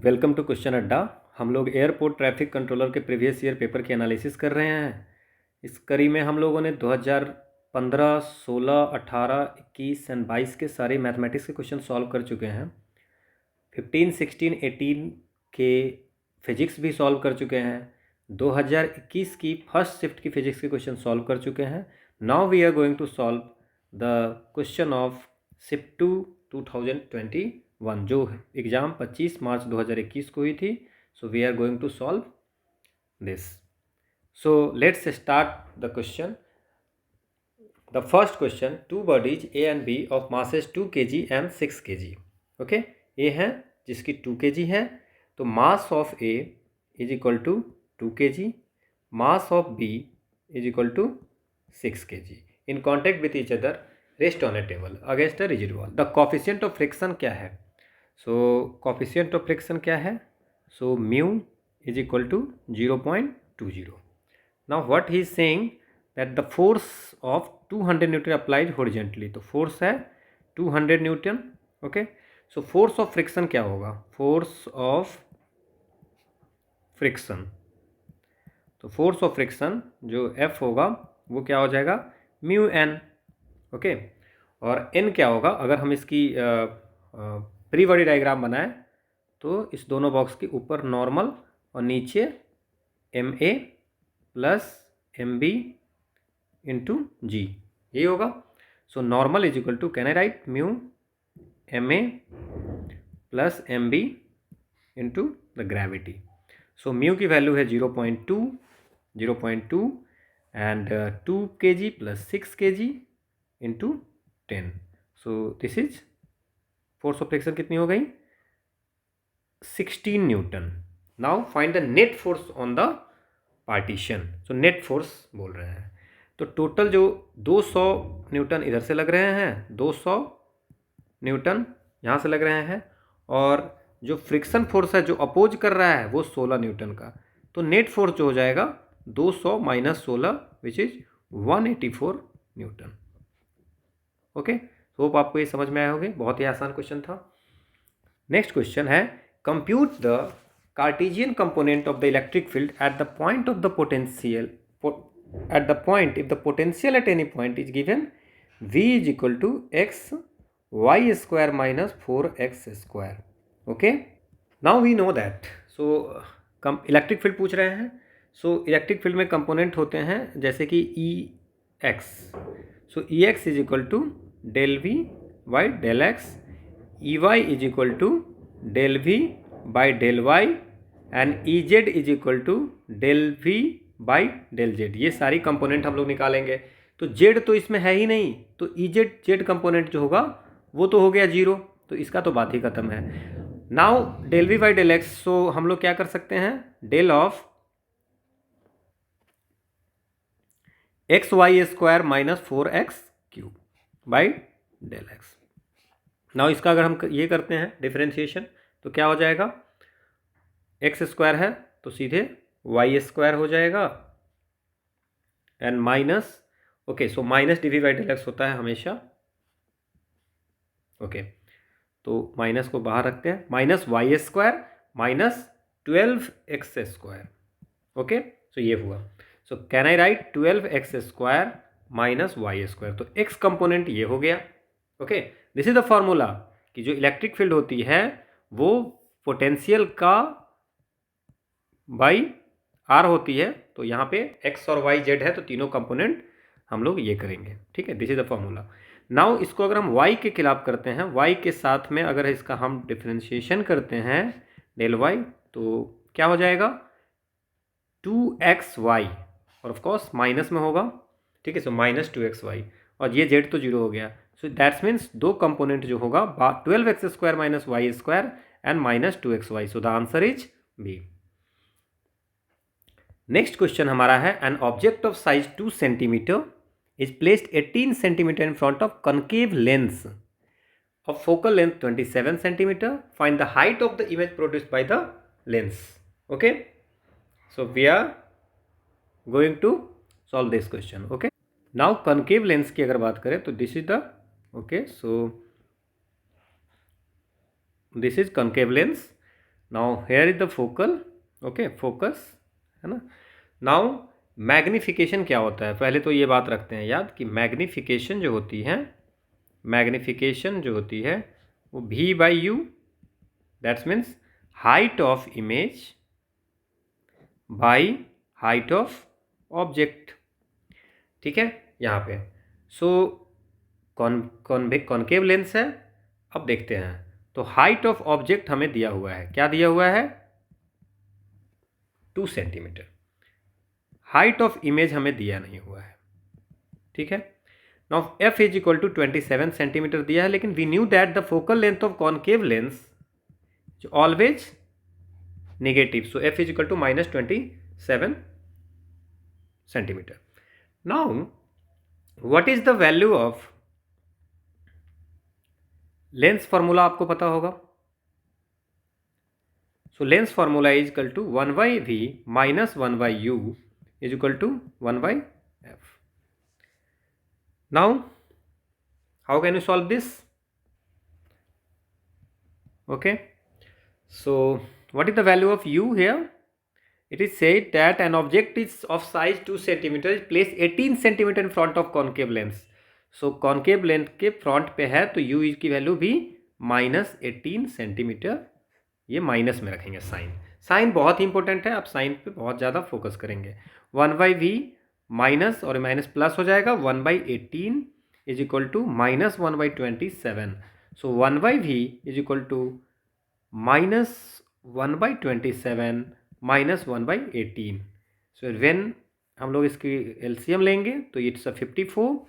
Welcome to question अड्डा। हम लोग एयरपोर्ट ट्रैफिक कंट्रोलर के प्रीवियस ईयर पेपर की एनालिसिस कर रहे हैं। इस कड़ी में हम लोगों ने 2015, 16, 18, 21 एंड 22 के सारे मैथमेटिक्स के क्वेश्चन सॉल्व कर चुके हैं। 15, 16, 18 के फिजिक्स भी सॉल्व कर चुके हैं। 2021 की फर्स्ट शिफ्ट की फिजिक्स के क्वेश्चन सॉल्व कर चुके हैं। Now we are going to solve the question of shift 2 2021 जो एग्ज़ाम 25 मार्च 2021 को हुई थी। So we are going to solve this. So let's start the question. The first question, two bodies A and B of masses 2 kg and 6 kg। Okay, A है जिसकी 2 kg है, तो mass of A is equal to 2 kg, mass of B is equal to 6 kg। In contact with each other, rest on a table against a rigid wall. The coefficient of friction क्या है? So coefficient of friction क्या है? So mu is equal to 0.20। Now what he is saying that the force of 200 newton applied horizontally, तो force है 200 newton. Okay, so force of friction क्या होगा? Force of friction, तो force of friction जो F होगा वो क्या हो जाएगा? Mu N. ओके, और N क्या होगा? अगर हम इसकी प्री बॉडी डायग्राम बनाएं तो इस दोनों बॉक्स के ऊपर नॉर्मल और नीचे MA plus MB into g, यही होगा। So normal is equal to, can I write mu MA plus MB into the gravity. So mu की वैल्यू है 0.2 and 2 kg plus 6 kg into 10। So this is force of friction कितनी हो गई? 16 newton. Now find the net force on the partition. So net force बोल रहे हैं, तो total जो 200 न्यूटन इधर से लग रहे हैं, 200 न्यूटन यहाँ से लग रहे हैं, और जो फ्रिक्शन फोर्स है जो अपोज कर रहा है वो 16 न्यूटन का। तो नेट फोर्स जो हो जाएगा 200 minus 16 which is 184 Newton. Okay, hope आपको ये समझ में आया होगा। बहुत ही आसान क्वेश्चन था। नेक्स्ट क्वेश्चन है, compute the Cartesian component of the electric field at the point of the potential at the point if the potential at any point is given V is equal to x y square minus 4x square. Okay, now we know that. So electric field पूछ रहे हैं। So electric field में component होते हैं जैसे कि Ex, so Ex is equal to del we by del x, Ey is equal to del we by del y, and Ez is equal to del we by del zed. ये सारी component हम लोग निकालेंगे। तो Z तो इसमें है ही नहीं, तो जेड कंपोनेंट जो होगा वो तो हो गया 0, तो इसका तो बात ही खत्म है। Now del we by del X, so हम लोग क्या कर सकते हैं? Del of X Y square minus 4x cube by del X. Now इसका अगर हम ये करते हैं डिफरेंशिएशन, तो क्या हो जाएगा? एक्स स्क्वायर है तो सीधे वाई स्क्वायर हो जाएगा, and minus, okay, so minus d by del x होता है हमेशा। ओके, तो माइनस को बाहर रखते हैं, minus Y square minus 12x square. Okay, so ये हुआ। So can I write 12x square minus Y square, तो x कंपोनेंट ये हो गया। Okay, this is the formula कि जो इलेक्ट्रिक फील्ड होती है वो पोटेंशियल का बाई आर होती है। तो यहाँ पे x और y z है, तो तीनों कंपोनेंट हम लोग ये करेंगे। ठीक है, this is the formula. Now इसको अगर हम y के खिलाफ करते हैं, y के साथ में अगर इसका हम डिफरेंशिएशन करते हैं डेल y, तो क्या हो जाएगा? 2xy, और ऑफ कोर्स माइनस में होगा। ठीक है, सो माइनस 2xy, और ये z तो 0 हो गया। सो दैट्स मीन्स दो कंपोनेंट जो होगा 12x square minus Y square and minus 2xy। So the answer is B. Next question हमारा है, an object of size 2 centimetre is placed 18 centimetre in front of concave lens of focal length 27 centimetre. Find the height of the image produced by the lens. Okay, so we are going to solve this question. Okay, now concave lens की अगर बात करें तो this is the, okay, so this is concave lens. Now here is the focal, okay, focus, है ना। Now magnification क्या होता है, पहले तो ये बात रखते हैं याद कि मैग्निफिकेशन जो होती है, मैग्निफिकेशन जो होती है वो V by you, that's means height of image by height of object, ठीक है यहाँ पे। सो कॉनकेव लेंस है। अब देखते हैं, तो हाइट ऑफ ऑब्जेक्ट हमें दिया हुआ है, क्या दिया हुआ है, 2 सेंटीमीटर। हाइट ऑफ इमेज हमें दिया नहीं हुआ है, ठीक है। Now f is equal to 27 centimetre दिया है, लेकिन we knew that the focal length of concave lens always negative, so f is equal to -27 centimetre. Now what is the value of lens formula, आपको पता होगा। So lens formula is equal to 1/v minus 1/u is equal to 1/f। Now how can you solve this, okay, so what is the value of u here? It is said that an object is of size 2 centimeter is placed 18 centimeter in front of concave lens, so concave lens के front पे है तो u की value भी -18 centimetre, ये minus में रखेंगे sign, sign बहुत ही इंपॉर्टेंट है, आप साइन पे बहुत ज़्यादा फोकस करेंगे। 1/v माइनस और माइनस प्लस हो जाएगा, 1/18 is equal to -1/27, so 1/v is equal to -1/27 -1/18। So when हम लोग इसकी एलसीएम लेंगे तो it's a 54,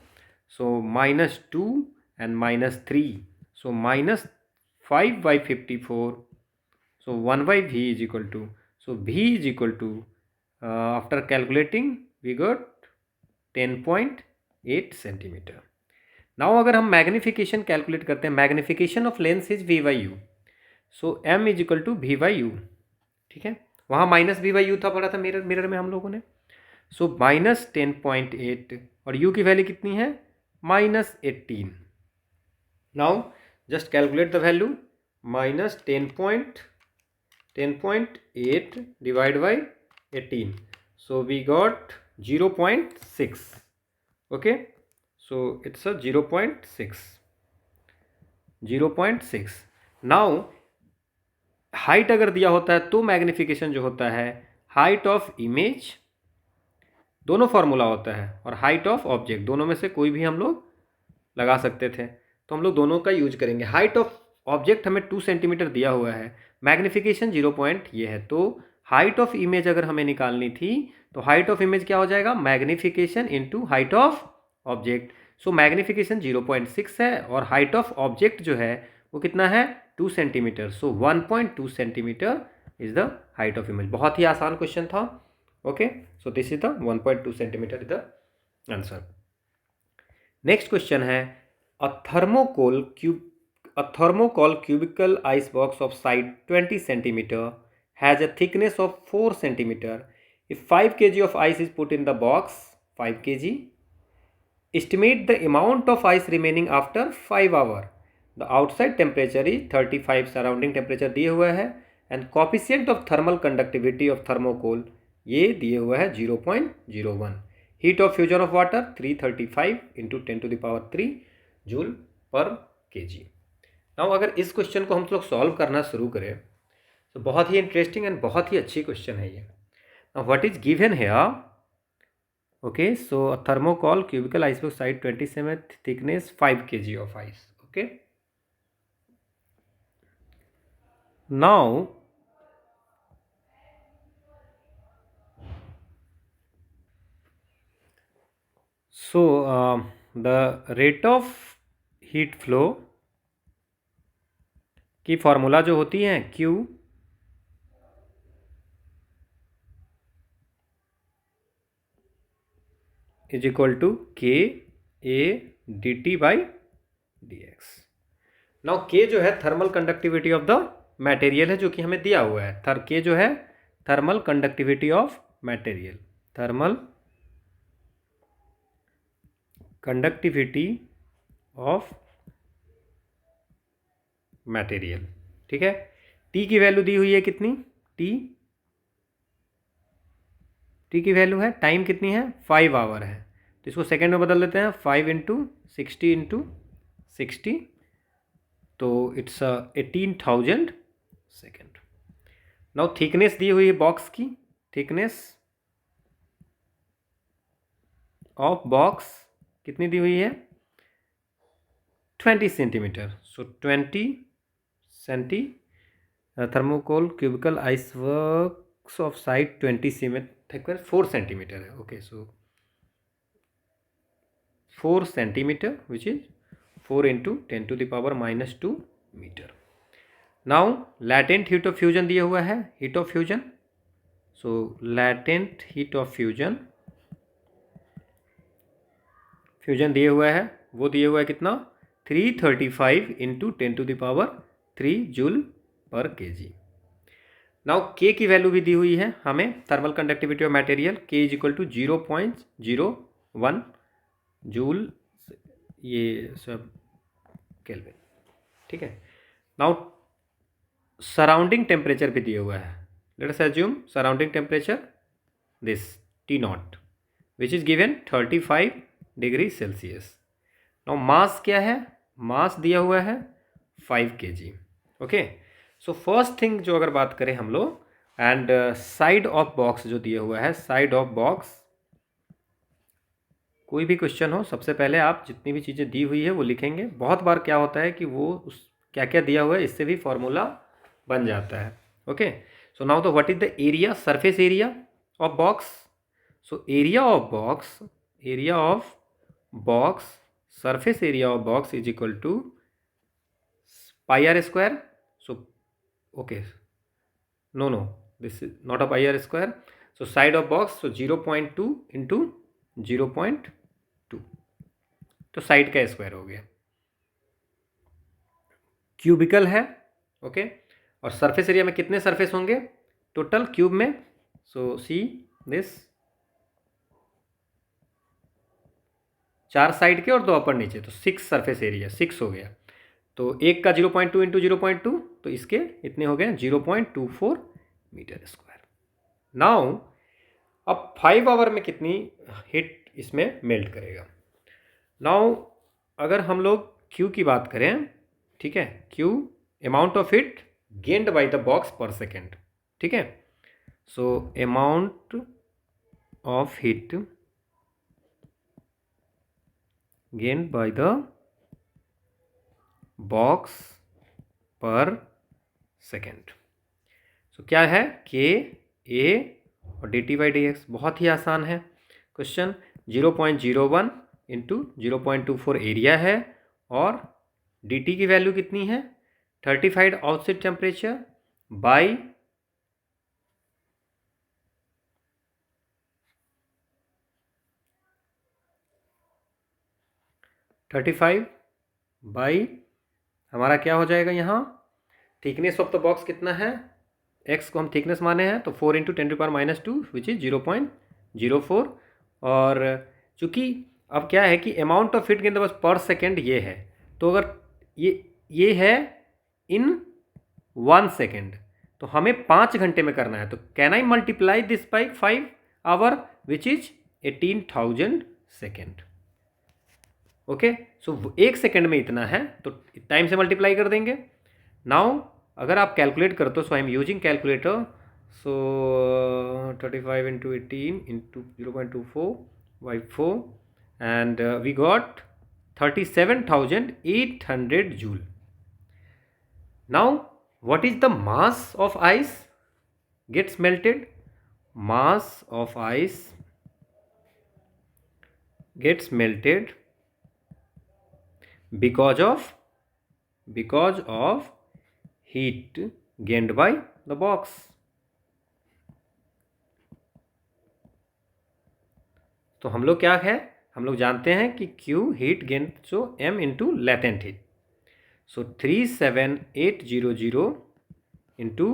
so -2 and -3, so -5/54, so 1/v is equal to, so v is equal to after calculating we got 10.8 centimetre. Now अगर हम magnification calculate करते हैं, magnification of lens is v by u, so m is equal to v by u, ठीक है, वहाँ -v by you था पढ़ा था मिरर में हम लोगों ने। सो -10.8 और u की वैल्यू कितनी है, -18। Now just calculate the value, -10.8 divided by 18, so we got 0.6, okay, so it's a 0.6। Now height अगर दिया होता है तो मैग्निफिकेशन जो होता है, हाइट ऑफ इमेज, दोनों फार्मूला होता है, और हाइट ऑफ ऑब्जेक्ट, दोनों में से कोई भी हम लोग लगा सकते थे, तो हम लोग दोनों का यूज करेंगे। हाइट ऑफ ऑब्जेक्ट हमें 2 सेंटीमीटर दिया हुआ है, मैग्निफिकेशन 0 पॉइंट ये है, तो हाइट ऑफ इमेज अगर हमें निकालनी थी तो हाइट ऑफ इमेज क्या हो जाएगा, magnification into height of object. So magnification 0.6 है और हाइट ऑफ ऑब्जेक्ट जो है वो कितना है, 2 centimetre, so 1.2 centimetre is the height of image. बहुत ही आसान क्वेश्चन था, okay, so this is the 1.2 centimetre is the answer. Next question है, a thermocol cubical ice box of side 20 centimeter has a thickness of 4 centimeter. If 5 kg of ice is put in the box, 5 kg, estimate the amount of ice remaining after 5 hours. The outside temperature is 35, surrounding temperature दिए हुआ है, and coefficient of thermal conductivity of thermocol ये दिए हुआ है 0.01. Heat of fusion of water 335 into 10 to the power 3 joule पर kg। Now अगर इस क्वेश्चन को हम लोग सॉल्व करना शुरू करें तो बहुत ही इंटरेस्टिंग एंड बहुत ही अच्छी क्वेश्चन है ये। Now what is given here, okay, so a thermocol cubical ice box side 27 thickness 5 kg of ice, okay. Now so the rate of heat flow की फॉर्मूला जो होती है Q is equal to k a d t by d x. Now k जो है thermal conductivity of the material है जो कि हमें दिया हुआ है, के जो है thermal conductivity of material, thermal conductivity of material, ठीक है। टी की वैल्यू दी हुई है कितनी, टी की वैल्यू है, टाइम कितनी है, 5 आवर है, तो इसको सेकेंड में बदल देते हैं, 5 इंटू 60 इंटू 60, तो इट्स 18,000 सेकेंड। नाउ थिकनेस दी हुई है बॉक्स की, थिकनेस ऑफ बॉक्स कितनी दी हुई है, 20 सेंटीमीटर, सो 20 centi, thermocol cubical ice works of side 20 centimetre, 4 centimetre है, okay, so 4 centimetre which is 4 into 10 to the power -2 metre. Now latent heat of fusion दिया हुआ है, heat of fusion, so latent heat of fusion, fusion दिए हुआ है, वो दिए हुआ है कितना, 335 into 10 to the power 3 joule per KG. Now K की वैल्यू भी दी हुई है हमें, थर्मल कंडक्टिविटी ऑफ मटेरियल, के इज इक्वल टू 0.01 जूल, ये सब केल्विन, ठीक है। नाउ सराउंडिंग टेम्परेचर भी दिया हुआ है, let us assume surrounding temperature this T not which is given 35 degree Celsius. Now mass क्या है, मास दिया हुआ है 5 kg, okay. So first thing जो अगर बात करें हम लोग, एंड साइड ऑफ बॉक्स जो दिया हुआ है, साइड ऑफ बॉक्स, कोई भी क्वेश्चन हो सबसे पहले आप जितनी भी चीज़ें दी हुई है वो लिखेंगे। बहुत बार क्या होता है कि वो उस क्या क्या दिया हुआ है इससे भी फॉर्मूला बन जाता है, ओके। सो नाउ तो what is the area, surface area of box, so area of box, area of box, surface area of box is equal to pi r square, so okay, no this is not a pi r square, so side of box, so 0.2 into 0.2, तो side का square हो गया, cubicle है, okay. और surface area में कितने surface होंगे total cube में, सो सी दिस 4 साइड के और 2 अपर नीचे, तो 6 सरफेस एरिया, 6 हो गया, तो एक का 0.2 इंटू 0.2, तो इसके इतने हो गए 0.24 मीटर स्क्वायर। नाउ अब 5 आवर में कितनी हीट इसमें मेल्ट करेगा। नाउ अगर हम लोग Q की बात करें, ठीक है, Q amount of heat gained by the box पर सेकेंड, ठीक है, so amount of heat gained by the box पर सेकेंड, सो क्या है, के ए और D t by d x, बहुत ही आसान है क्वेश्चन। 0.01 इंटू 0.24 एरिया है, और डी टी की वैल्यू कितनी है, 35 आउटसाइड टेम्परेचर बाई 35 बाई हमारा क्या हो जाएगा यहाँ, थिकनेस ऑफ द बॉक्स कितना है, एक्स को हम थिकनेस माने हैं, तो 4 into 10 to power -2 which is 0.04, और चूँकि अब क्या है कि अमाउंट ऑफ हीट गेन बस पर सेकेंड ये है, तो अगर ये है इन 1 सेकेंड, तो हमें 5 घंटे में करना है, तो can I multiply this by 5 hour which is 18,000 second, okay. So 1 second में इतना है, तो टाइम से मल्टीप्लाई कर देंगे। नाउ अगर आप कैलकुलेट करते हो, so I am using calculator, so 35 into 18 into 0.24 by 4, and we got 37,800 joule. Now what is the mass of ice gets melted, mass of ice gets melted because of heat gained by the box, तो हम लोग क्या है, हम लोग जानते हैं कि Q heat gain, so M into latent heat, so 37800 into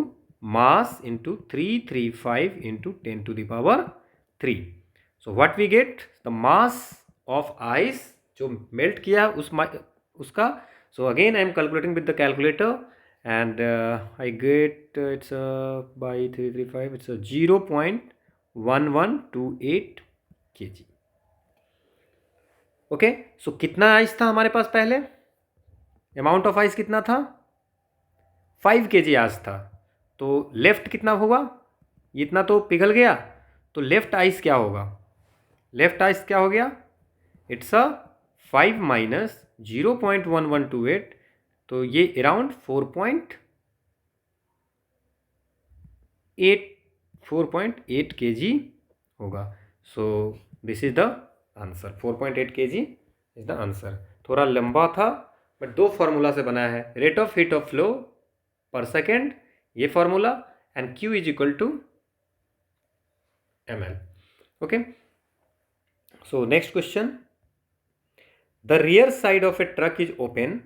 mass into 335 into 10 to the power 3, so what we get, the mass of ice जो मेल्ट किया उसका, so again I am calculating with the calculator, and I get it's by 335, it's a 0.1128 kg. Okay, सो कितना ice था हमारे पास पहले, amount of ice कितना था, 5 kg ice था. तो लेफ्ट कितना होगा, इतना तो पिघल गया, तो लेफ्ट आइस क्या होगा, लेफ्ट आइस क्या हो गया, इट्स अ 5 माइनस 0.1128, तो ये अराउंड 4.8 kg होगा. So this is the answer, 4.8 kg is the answer. थोड़ा लंबा था बट दो फार्मूला से बनाया है, rate of heat of flow per second ये formula, and Q is equal to ml. Okay, so next question. The rear side of a truck is open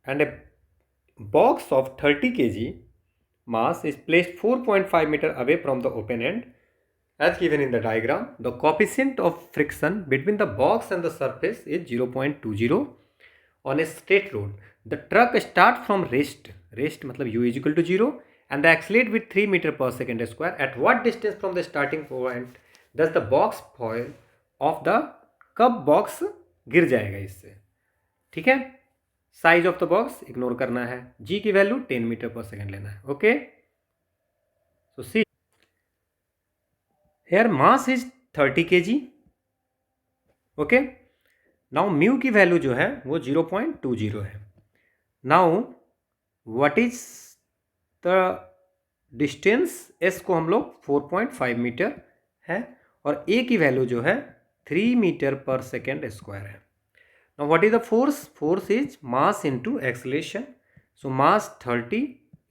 and a box of 30 kg mass is placed 4.5 meter away from the open end as given in the diagram. The coefficient of friction between the box and the surface is 0.20 on a straight road. The truck starts from rest मतलब u is equal to 0 and the accelerate with 3 meter per second square. At what distance from the starting point does the box fall off the, कब box गिर जाएगा इससे, ठीक है. Size of the box ignore करना है, जी की value 10 metre per second लेना है. Okay, so see here mass is 30 kg. Okay, now mu की वैल्यू जो है वो 0.20 है. Now what is the distance, s को हम लोग 4.5 मीटर है और ए की वैल्यू जो है 3 मीटर पर सेकेंड स्क्वायर है. Now what is the force? Force is mass into acceleration. So mass 30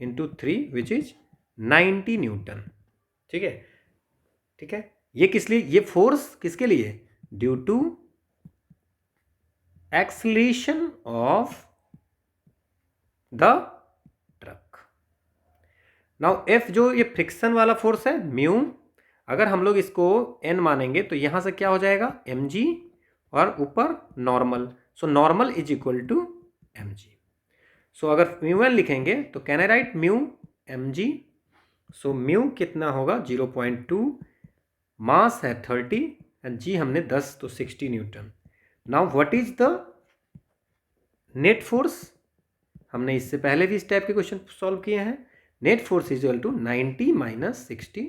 into 3 which is 90 Newton. ठीक है, ठीक है. ये किस लिए, ये फोर्स किसके लिए, due to acceleration of the truck. Now f जो ये फ्रिक्शन वाला फोर्स है म्यू, अगर हम लोग इसको एन मानेंगे तो यहां से क्या हो जाएगा mg और ऊपर normal. So normal is equal to mg. So अगर म्यू एन लिखेंगे तो can I write mu mg. So mu कितना होगा 0.2, मास है 30 एंड जी हमने 10 तो 60 Newton. Now what is the net force, हमने इससे पहले भी इस टाइप के क्वेश्चन सॉल्व किए हैं. Net force is equal to 90 minus 60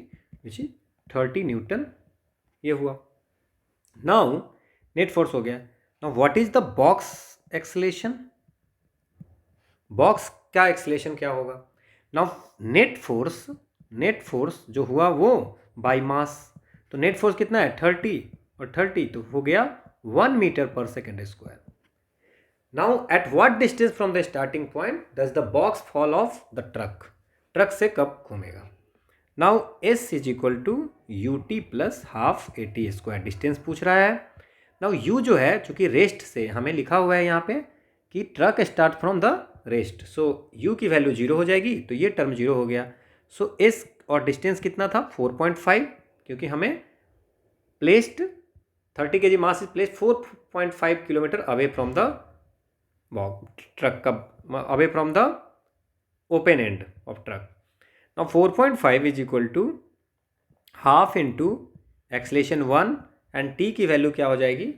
which is 30 newton, ये हुआ. नाउ नेट फोर्स हो गया. Now what is the box acceleration, box का एक्सलेशन क्या होगा. नाउ नेट फोर्स जो हुआ वो बाय मास, तो नेट फोर्स कितना है 30 और 30 तो हो गया 1 metre per second square. Now at what distance from the starting point does the box fall off the truck, truck से कब घूमेगा. Now s is equal to u t plus half AT square, distance पूछ रहा है. Now you जो है चूंकि rest से हमें लिखा हुआ है यहाँ पे कि truck start from the rest, so you की वैल्यू 0 हो जाएगी तो ये टर्म 0 हो गया. सो एस और डिस्टेंस कितना था 4.5, क्योंकि हमें placed 30 kg mass is placed 4.5 kilometre away from the truck का, away from the open end of truck. Now 4.5 is equal to half into acceleration 1 and T की वैल्यू क्या हो जाएगी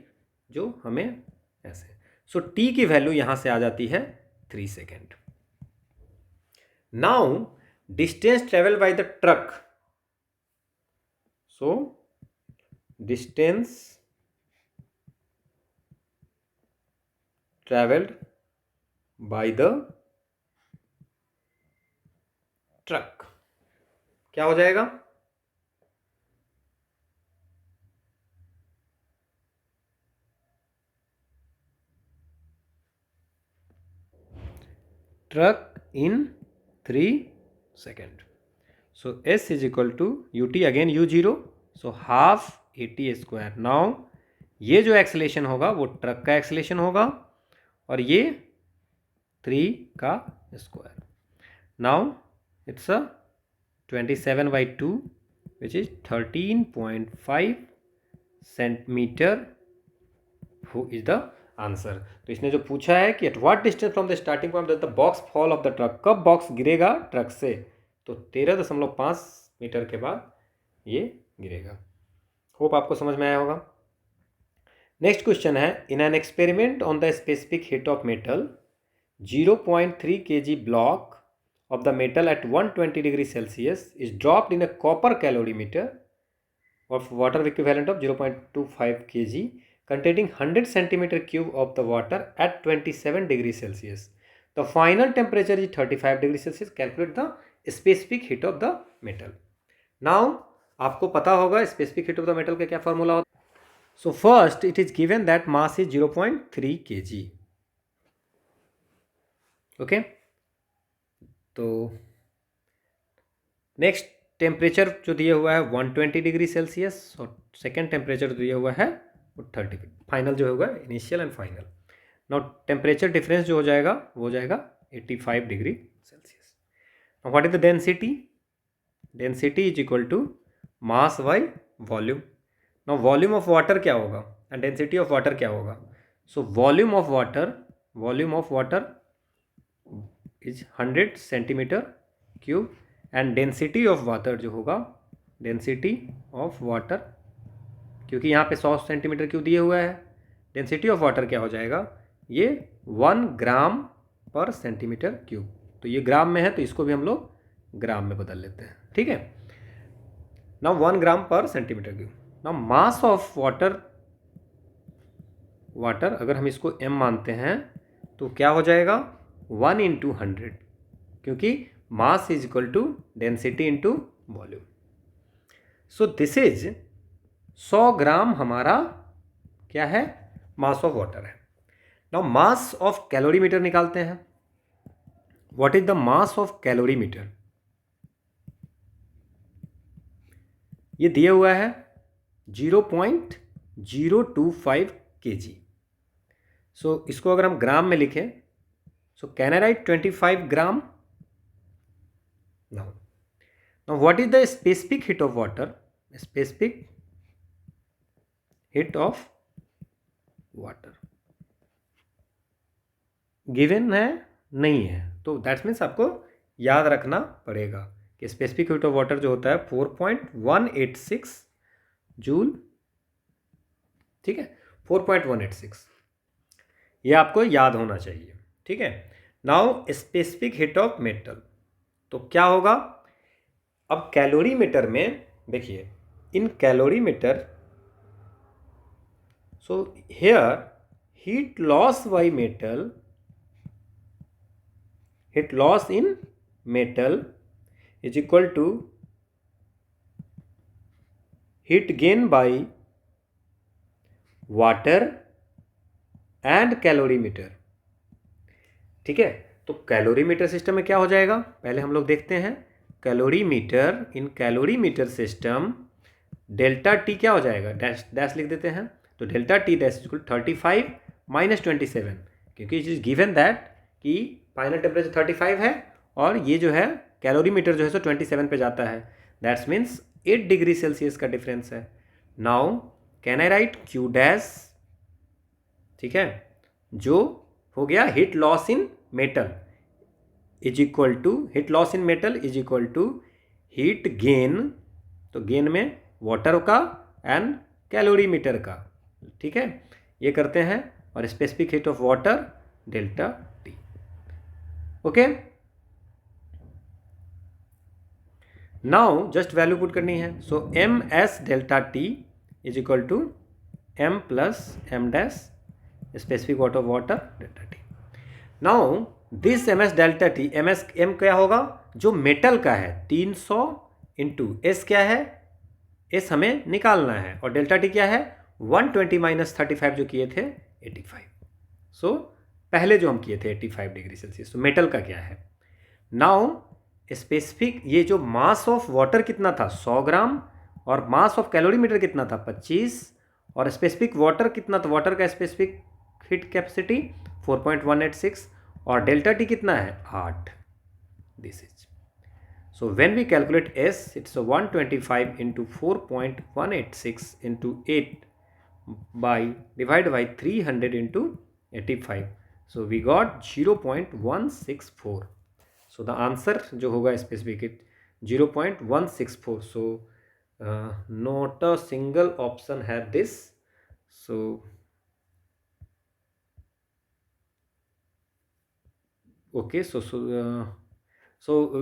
जो हमें ऐसे. सो टी की वैल्यू यहां से आ जाती है 3 second. Now distance travel by the truck, so distance travelled by the truck क्या हो जाएगा, truck in 3 second. So S is equal to ut again u0, so half AT square. Now ये जो एक्सलेशन होगा वो ट्रक का acceleration होगा और ये 3 का square. Now it's a 27/2 which is 13.5 centimetre, who is the answer. तो इसने जो पूछा है कि eight what distance from the starting point the box fall off the truck, कब बॉक्स गिरेगा ट्रक से, तो 13.5 मीटर के बाद ये गिरेगा। होप आपको समझ में आया होगा। नेक्स्ट क्वेश्चन है, in an experiment on the specific heat of metal 0.3 kg block of the metal at 120 degrees Celsius is dropped in a copper calorimeter of water equivalent of 0.25 kg containing 100 centimeter cube of the water at 27 degrees Celsius. The final temperature is 35 degrees Celsius. Calculate the specific heat of the metal. Now आपको पता होगा specific heat of the metal का क्या formula होता है। So first it is given that mass is 0.3 kg. Okay, तो next temperature जो दिया हुआ है 120 डिग्री सेल्सियस और सेकेंड टेम्परेचर जो दिया हुआ है वो 30, फाइनल जो होगा initial and final. Now temperature difference जो हो जाएगा वो हो जाएगा 85 degree Celsius. Now what is the density, density is equal to mass by volume. Now volume of water क्या होगा एंड डेंसिटी ऑफ वाटर क्या होगा। So volume of water is 100 centimetre cube and density of water जो होगा, density of water, क्योंकि यहाँ पे 100 centimetre cube दिए हुआ है, डेंसिटी ऑफ वाटर क्या हो जाएगा, ये 1 ग्राम पर सेंटीमीटर क्यूब। तो ये ग्राम में है तो इसको भी हम लोग ग्राम में बदल लेते हैं, ठीक है। नाउ 1 ग्राम पर centimetre cube. Now mass of water अगर हम इसको m मानते हैं तो क्या हो जाएगा 1 इंटू 100, क्योंकि mass is equal to density into volume. So this is 100 gram हमारा क्या है, मास ऑफ वाटर है। नाउ मास ऑफ कैलोरीमीटर निकालते हैं। What is the mass of calorimeter, ये दिया हुआ है 0.025 kg। सो इसको अगर हम ग्राम में लिखें, so can I write 25 gram? No. Now what is the specific heat of water? Specific heat of water given है नहीं है, तो दैट्स मीन्स आपको याद रखना पड़ेगा कि स्पेसिफिक हीट ऑफ वाटर जो होता है 4.186 जूल, ठीक है, 4.186, ये आपको याद होना चाहिए, ठीक है। Now specific heat of metal, तो क्या होगा, अब कैलोरीमीटर में देखिए, in calorimeter, so here heat loss by metal, heat loss in metal is equal to heat gain by water and calorimeter, ठीक है। तो कैलोरीमीटर सिस्टम में क्या हो जाएगा, पहले हम लोग देखते हैं कैलोरीमीटर, इन कैलोरीमीटर सिस्टम डेल्टा टी क्या हो जाएगा, डैश डैश लिख देते हैं, तो delta T dash equal 35 minus 27, क्योंकि इट इज गिवन दैट कि फाइनल टेम्परेचर 35 है और ये जो है कैलोरीमीटर जो है सो 27 पे जाता है, दैट्स मीन्स 8 डिग्री सेल्सियस का डिफरेंस है। Now can I write q dash, ठीक है, जो हो गया heat loss in metal is equal to, heat loss in metal is equal to heat gain, तो गेन में वाटर का एंड कैलोरीमीटर का, ठीक है, ये करते हैं, और specific heat of water delta t, okay. Now just value put करनी है, so m s delta T is equal to m plus m dash specific watt of water delta t. Now this m s delta t, m s m क्या होगा, जो metal का है 300 into S क्या है, S हमें निकालना है, और डेल्टा टी क्या है 120 माइनस 35 जो किए थे 85, सो पहले जो हम किए थे 85 डिग्री सेल्सियस, तो मेटल का क्या है। नाउ स्पेसिफिक, ये जो मास ऑफ वाटर कितना था 100 ग्राम, और मास ऑफ कैलोरीमीटर कितना था 25, और स्पेसिफिक वाटर कितना था, वाटर का स्पेसिफिक हीट कैपेसिटी 4.186, और डेल्टा टी कितना है 8, this is, so when we calculate s, it's 125 into 4.186 into 8 by divide by 300 into 85. So we got 0.164. So the answer जो होगा specific 0.164. So not a single option had this. So okay, so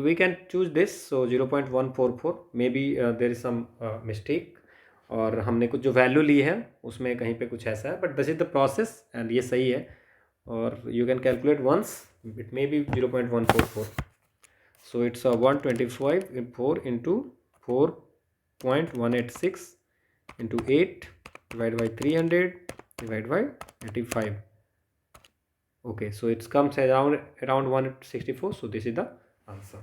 we can choose this. So 0.144, maybe there is some mistake, और हमने कुछ जो value ली है उसमें कहीं पे कुछ ऐसा है, but this is the process and ये सही है, और you can calculate once it may be 0.144. So it's 125 into 4.186 into 8 divided by 300 divided by 85. Okay, so it comes around 164. So this is the answer.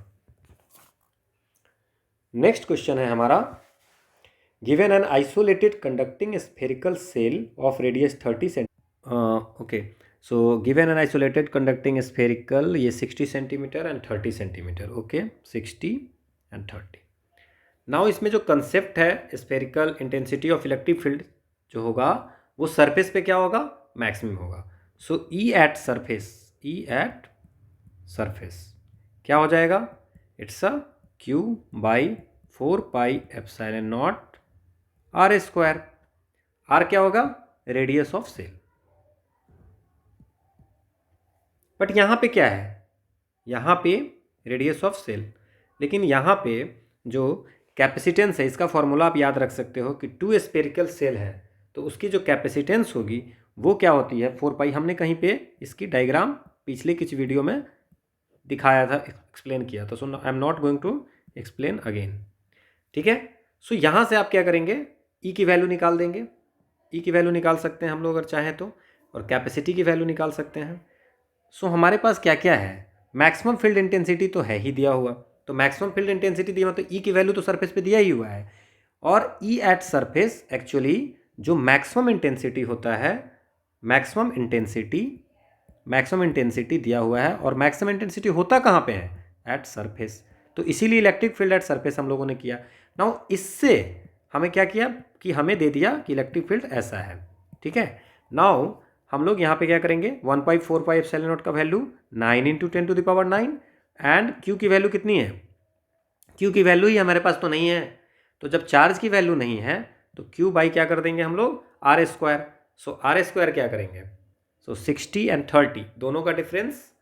Next question है हमारा, given an isolated conducting spherical shell of radius 30 cm. Okay, so given an isolated conducting spherical, ये 60 cm and 30 cm. Okay, 60 and 30. Now इसमें जो concept है spherical intensity of electric field जो होगा वो surface पे क्या होगा, मैक्सिमम होगा. सो ई एट सरफेस क्या हो जाएगा, it's a Q by 4πε0 R square. R क्या होगा, रेडियस ऑफ सेल. बट यहाँ पे क्या है, यहाँ पे रेडियस ऑफ सेल, लेकिन यहाँ पे जो कैपेसिटेंस है इसका फॉर्मूला आप याद रख सकते हो कि 2 स्फेरिकल सेल है तो उसकी जो कैपेसिटेंस होगी वो क्या होती है 4π. हमने कहीं पे इसकी डायग्राम पिछले कुछ वीडियो में दिखाया था, एक्सप्लेन किया था. So I am not going to explain again. ठीक है, सो यहाँ से आप क्या करेंगे, ई की वैल्यू निकाल देंगे. ई की वैल्यू निकाल सकते हैं हम लोग अगर चाहें तो, और कैपेसिटी की वैल्यू निकाल सकते हैं. सो हमारे पास क्या क्या है, मैक्सिमम फील्ड इंटेंसिटी तो है ही दिया हुआ, तो मैक्सिमम फील्ड इंटेंसिटी दिया तो ई की वैल्यू तो सरफेस पे दिया ही हुआ है. और ई एट सरफेस एक्चुअली जो मैक्सिमम इंटेंसिटी होता है, मैक्सिमम इंटेंसिटी दिया हुआ है, और मैक्सिमम इंटेंसिटी होता कहाँ पे है, एट सरफेस. तो इसीलिए इलेक्ट्रिक फील्ड एट सरफेस हम लोगों ने किया. नाउ इससे हमें क्या किया कि हमें दे दिया कि इलेक्ट्रिक फील्ड ऐसा है. ठीक है, नाउ हम लोग यहाँ पे क्या करेंगे, 1/4πε0 का वैल्यू 9 × 10⁹ एंड क्यू की वैल्यू कितनी है, क्यू की वैल्यू ही हमारे पास तो नहीं है. तो जब चार्ज की वैल्यू नहीं है तो क्यू बाई क्या कर देंगे हम लोग, r square. So r square क्या करेंगे, सो 60 and 30 दोनों का डिफरेंस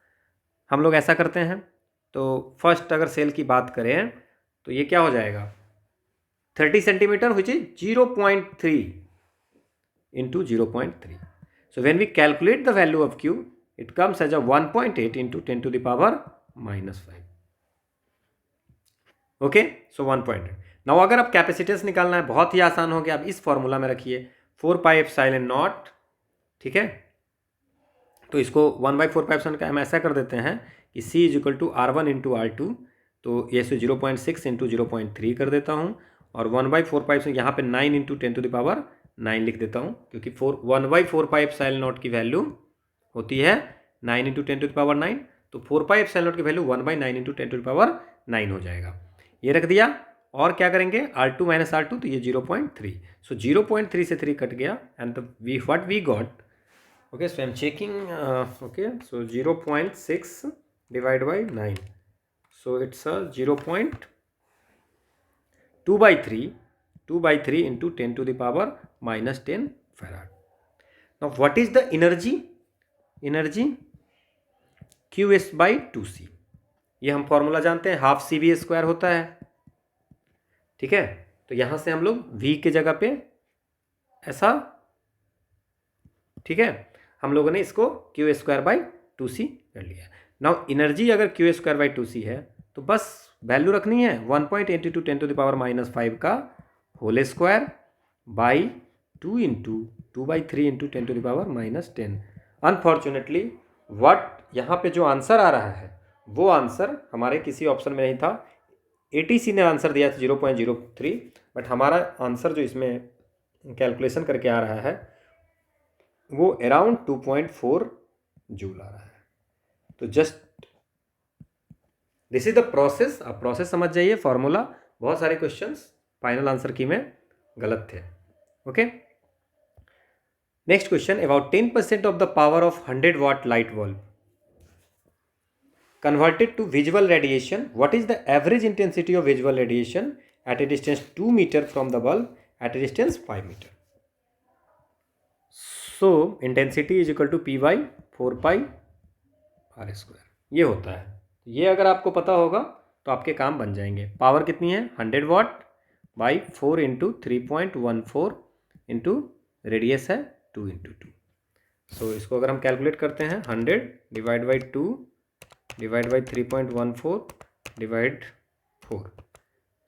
हम लोग ऐसा करते हैं. तो फर्स्ट अगर सेल की बात करें तो ये क्या हो जाएगा, 30 centimetre which is 0.3 into 0.3. So when we calculate the value of Q, it comes as a 1.8 × 10⁻⁻5. Okay, so 1.8. Now अगर आप कैपेसिटेंस निकालना है, बहुत ही आसान हो गया. अब इस फॉर्मूला में रखिए 4πε0. ठीक है, तो इसको 1/4πε का हम ऐसा कर देते हैं कि C = R1 × R2. तो ये से 0.6 × 0.3 कर देता हूँ, और 1/4π यहाँ पे 9 × 10⁻9 लिख देता हूँ, क्योंकि 1/4πε0 की वैल्यू होती है 9 × 10⁻9. तो 4πε0 की वैल्यू 1/9 × 10⁻9 हो जाएगा. ये रख दिया, और क्या करेंगे, R2 - R2, तो ये 0.3. सो 0.3 से 3 कट गया, and what we got. Okay, so I am checking. Okay, so 0.6 divided by 9. So it's a 0.2/3 into 10⁻−10 farad. Now what is the energy? Energy Qs/2c. ये हम फॉर्मूला जानते हैं, ½ CV² होता है. ठीक है, तो यहाँ से हम लोग V के जगह पे ऐसा, ठीक है, हम लोगों ने इसको Q²/2c कर लिया. नाउ एनर्जी अगर Q²/2c है तो बस वैल्यू रखनी है 1.8 × 10⁻−5 का whole square by 2 × 2/3 × 10⁻−10. Unfortunately what यहाँ पे जो आंसर आ रहा है वो आंसर हमारे किसी ऑप्शन में नहीं था. ATC ने आंसर दिया था 0.03, बट हमारा आंसर जो इसमें कैलकुलेशन करके आ रहा है वो अराउंड 2.4 जूल आ रहा है. तो just this is the process. आप प्रोसेस समझ जाइए, फॉर्मूला. बहुत सारे क्वेश्चंस फाइनल आंसर की में गलत थे. Okay, Next question, about 10% of the power of 100-watt light bulb converted to visual radiation. What is the average intensity of visual radiation at a distance 2 meter from the bulb at a distance 5 meter? So intensity is equal to P by 4 pi R square, ये होता है। ये अगर आपको पता होगा तो आपके काम बन जाएंगे। पावर कितनी है? 100 वाट बाई 4 इंटू 3.14 इंटू रेडियस है 2 इंटू 2। सो इसको अगर हम कैलकुलेट करते हैं 100 divide by 2 divide by 3.14 divide 4,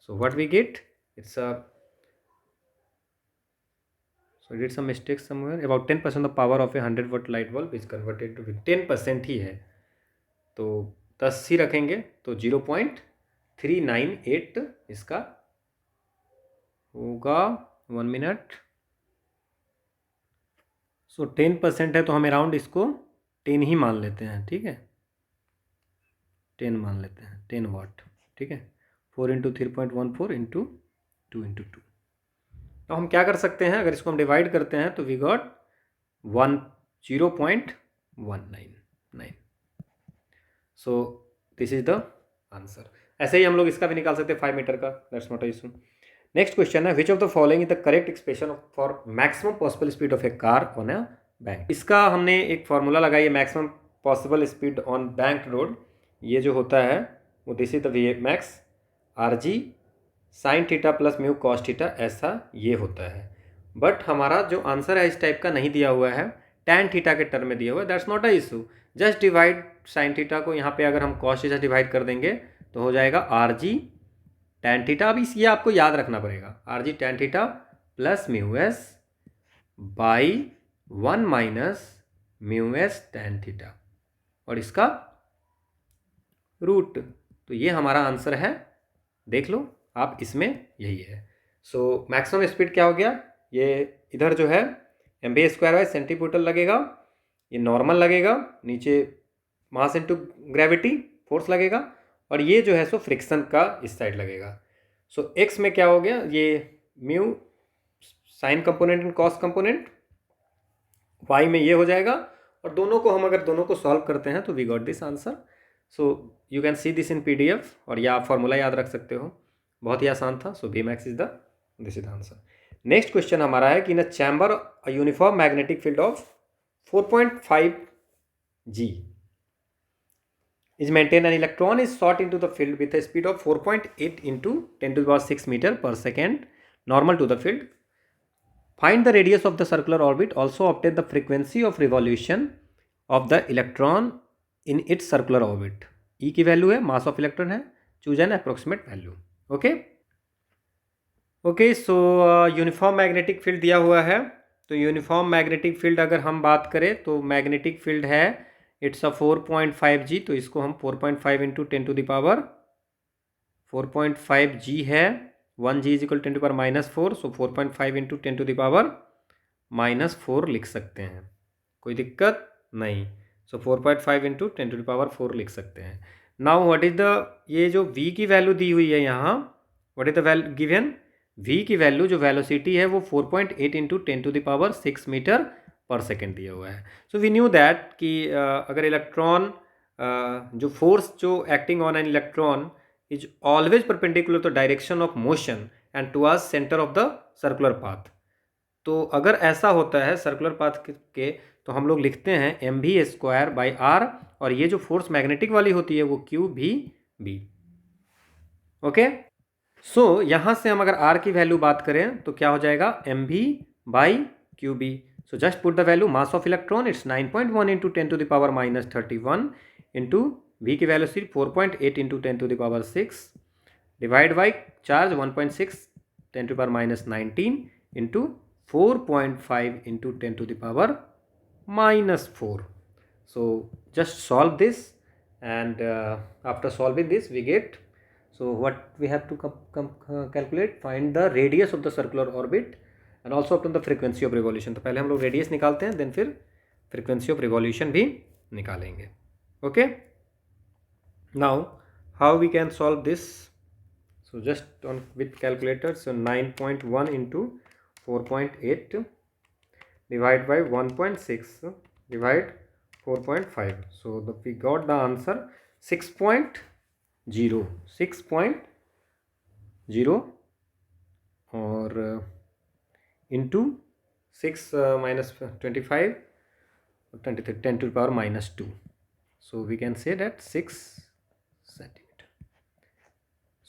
so what we get, it's a, so I did some mistake somewhere, about 10% of power of a 100 watt light bulb is converted to 10% ही है, तो 10 ही रखेंगे तो 0.398 इसका होगा। 1 मिनट। सो 10% है तो हम अराउंड इसको 10 ही मान लेते हैं, ठीक है, 10 मान लेते हैं, 10 वाट, ठीक है। 4 इंटू 3.14 इंटू 2 इंटू 2। तो हम क्या कर सकते हैं, अगर इसको हम डिवाइड करते हैं तो we got 0.199। So this is the answer. ऐसे ही हम लोग इसका भी निकाल सकते हैं 5 मीटर का, that's not a issue. Next question है, which of the following is the correct expression for maximum possible speed of a car on a bank. इसका हमने एक फॉर्मूला लगाई है, maximum possible speed on bank road. ये जो होता है वो this is the V max R G sine theta plus mu cos theta, ऐसा ये होता है। बट हमारा जो आंसर है इस टाइप का नहीं दिया हुआ है, टैन थीटा के टर्म में दिया हुआ है, that's not a issue. Just divide sine theta को यहाँ पे अगर हम कॉस थीटा डिवाइड कर देंगे तो हो जाएगा आर जी टैन थीटा। अब ये आपको याद रखना पड़ेगा, R G tan theta plus mu S by 1 minus mu S tan theta, और इसका रूट। तो ये हमारा आंसर है, देख लो आप, इसमें यही है। सो मैक्सिमम स्पीड क्या हो गया, ये इधर जो है एम स्क्वायर बाई सेंटीमीटर लगेगा, ये नॉर्मल लगेगा, नीचे मास इनटू ग्रेविटी फोर्स लगेगा, और ये जो है सो फ्रिक्शन का इस साइड लगेगा। सो एक्स में क्या हो गया, ये mu sine component and cos component, y में ये हो जाएगा, और दोनों को हम अगर दोनों को सॉल्व करते हैं तो we got this answer. So you can see this in PDF, और या आप फॉर्मूला याद रख सकते हो, बहुत ही आसान था। So Vmax is the this is the answer. Next question हमारा है कि in a chamber a uniform magnetic field of 4.5 G is maintained, an electron is shot into the field with a speed of 4.8 into 10 to the power 6 meter per second normal to the field. Find the radius of the circular orbit, also obtain the frequency of revolution of the electron in its circular orbit. E की value है, mass of electron है, choose an approximate value. Okay so uniform magnetic field दिया हुआ है। तो uniform magnetic field अगर हम बात करें तो मैग्नेटिक फील्ड है इट्स अ 4.5 G, तो इसको हम 4.5 into 10 to the power 4.5 G है, 1 G is equal 10 to power -4, so 4.5 into 10 to the power -4 लिख सकते हैं, कोई दिक्कत नहीं। So 4.5 into 10 to the power 4 लिख सकते हैं। नाउ व्हाट इज द, ये जो V की वैल्यू दी हुई है यहाँ, what is the value given, V की वैल्यू जो वेलोसिटी है वो 4.8 into 10 to the power 6 metre per second दिया हुआ है। सो वी न्यू दैट कि अगर इलेक्ट्रॉन जो फोर्स जो acting on an electron is always perpendicular to direction of motion and towards centre of the circular path. तो अगर ऐसा होता है सर्कुलर पाथ के, तो हम लोग लिखते हैं mv स्क्वायर बाई आर, और ये जो फोर्स मैग्नेटिक वाली होती है वो क्यू भी बी। ओके, सो यहाँ से हम अगर r की वैल्यू बात करें तो क्या हो जाएगा, mv by q b. So just put the value, mass of electron it's 9.1 into 10 to the power -31 into v की वैल्यू सिर्फ 4.8 into 10 to the power 6 divide by charge 1.6 10 to the power -19 into 4.5 into 10 to the power -4. So just solve this, and after solving this we get, so what we have to calculate, find the radius of the circular orbit and also obtain the frequency of revolution. तो पहले हम लोग radius निकालते हैं, then फिर frequency of revolution भी निकालेंगे। Okay, now how we can solve this, so just on with calculator, so 9.1 into 4.8 divide by 1.6 divide 4.5. So we got the answer 6.0 और into 6 minus 25 23 10 to the power minus 2. So we can say that 6 centimeter.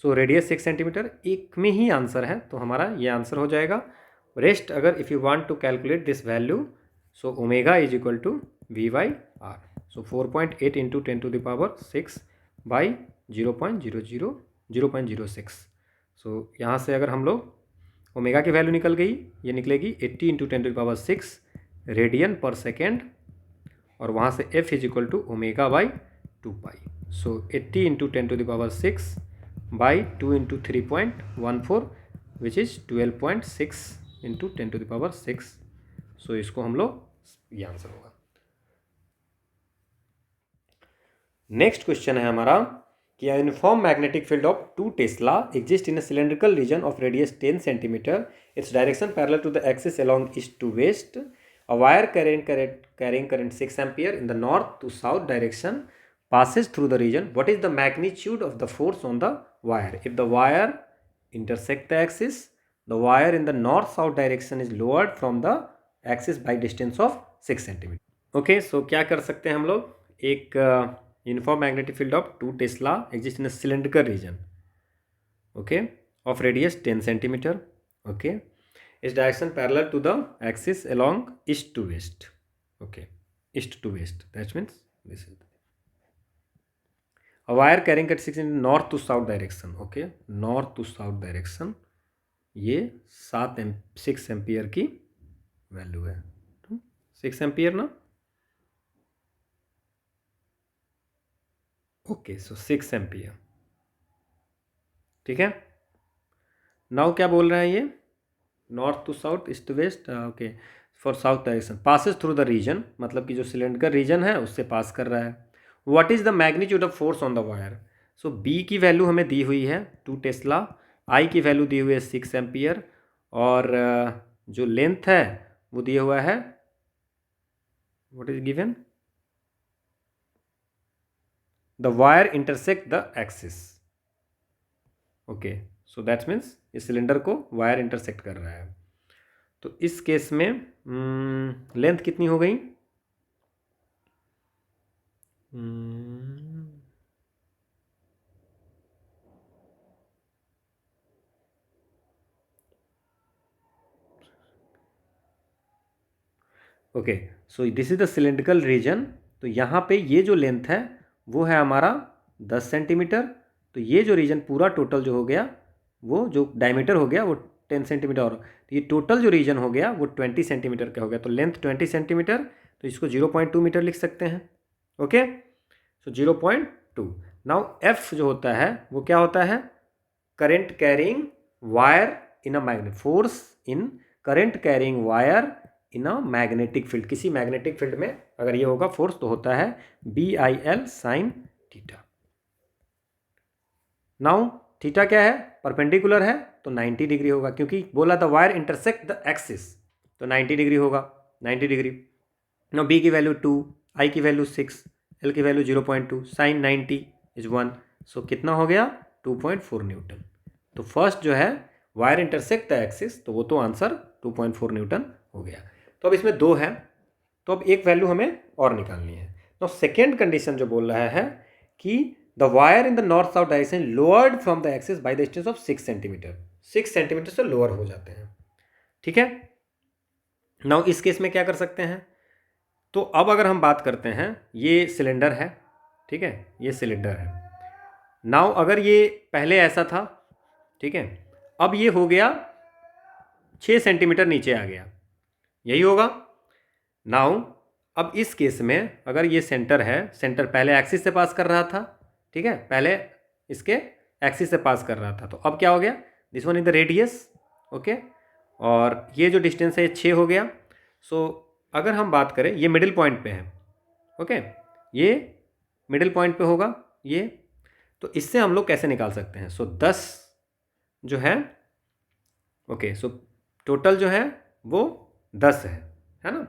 So radius 6 centimetre एक में ही answer है, तो हमारा ये answer हो जाएगा. Rest अगर if you want to calculate this value, so omega is equal to v by r. So 4.8 into 10 to the power 6 by 0.06. So यहाँ से अगर हम लोग ओमेगा की वैल्यू निकल गई, ये निकलेगी 80 into 10 to the power 6 radian per second, और वहाँ से f is equal to omega by 2 pi. So 80 into 10 to the power 6 by 2 into 3.14 which is 12.6 into 10 to the power 6. So इसको हम लोग, ये आंसर होगा. नेक्स्ट क्वेश्चन है हमारा कि uniform magnetic field of 2 tesla exist in a cylindrical region of radius 10 centimetre. Its direction parallel to the axis along east to west. A wire carrying current 6 ampere in the north to south direction passes through the region. What is the magnitude of the force on the wire? If the wire intersect the axis, the wire in the north south direction is lowered from the axis by distance of 6 centimeter. Okay, so क्या कर सकते हैं हम लोग? एक uniform magnetic field of 2 Tesla exists in a cylindrical region, okay, of radius 10 centimeter. Okay, its direction parallel to the axis along east to west. Okay, east to west, that means this is a wire carrying at 6 in north to south direction. Okay, north to south direction, ये 6 ampere की value है. 6 ampere ना. Okay, so 6 ampere. ठीक है. Now क्या बोल रहा है ये? North to south, east to west. Okay, for south direction passes through the region, मतलब कि जो सिलेंडर रीजन है उससे पास कर रहा है. What is the magnitude of force on the wire? So B की वैल्यू हमें दी हुई है 2 टेस्ला, आई की वैल्यू दी हुई है 6 एम्पियर, और जो लेंथ है वो दिया हुआ है, what is given? The wire intersect the axis. Okay, so that means इस सिलेंडर को वायर इंटरसेक्ट कर रहा है. तो इस केस में लेंथ कितनी हो गई? Okay, so this is the cylindrical region. तो यहाँ पे ये जो लेंथ है वो है हमारा 10 सेंटीमीटर. तो ये जो रीजन पूरा टोटल जो हो गया, वो जो डायमीटर हो गया वो 10 सेंटीमीटर, और तो ये टोटल जो रीजन हो गया वो 20 सेंटीमीटर का हो गया. तो लेंथ 20 सेंटीमीटर, तो इसको 0.2 मीटर लिख सकते हैं. ओके, सो 0.2. नाउ एफ जो होता है वो क्या होता है? Current carrying wire in a magnet, force in current carrying wire in a magnetic field. किसी मैग्नेटिक फील्ड में अगर ये होगा फोर्स तो होता है BIL sine theta. Now theta क्या है? परपेंडिकुलर है तो 90 डिग्री होगा, क्योंकि बोला the wire intersect the axis, तो 90 डिग्री होगा. 90 डिग्री. नाउ बी की वैल्यू 2, आई की वैल्यू 6, एल की वैल्यू 0.2, साइन 90 इज 1. सो कितना हो गया? 2.4 न्यूटन. तो फर्स्ट जो है वायर इंटरसेक्ट द एक्सिस, तो वो तो आंसर 2.4 न्यूटन हो गया. तो अब इसमें 2 है, तो अब एक वैल्यू हमें और निकालनी है. तो सेकेंड कंडीशन जो बोल रहा है कि the wire in the north south direction lowered from the axis by the distance of 6 centimetre. 6 centimetre से लोअर हो जाते हैं. ठीक है. नाउ इस केस में क्या कर सकते हैं? तो अब अगर हम बात करते हैं, ये सिलेंडर है, ठीक है, ये सिलेंडर है. नाउ अगर ये पहले ऐसा था, ठीक है, अब ये हो गया 6 सेंटीमीटर नीचे आ गया, यही होगा. नाउ अब इस केस में अगर ये सेंटर है, सेंटर पहले एक्सिस से पास कर रहा था, ठीक है, पहले इसके एक्सिस से पास कर रहा था, तो अब क्या हो गया? This one is the radius. Okay, और ये जो डिस्टेंस है ये 6 हो गया. सो अगर हम बात करें, ये मिडिल पॉइंट पे है. ओके, ये मिडिल पॉइंट पे होगा ये. तो इससे हम लोग कैसे निकाल सकते हैं? सो 10 जो है, ओके, सो टोटल जो है वो 10 है. है ना।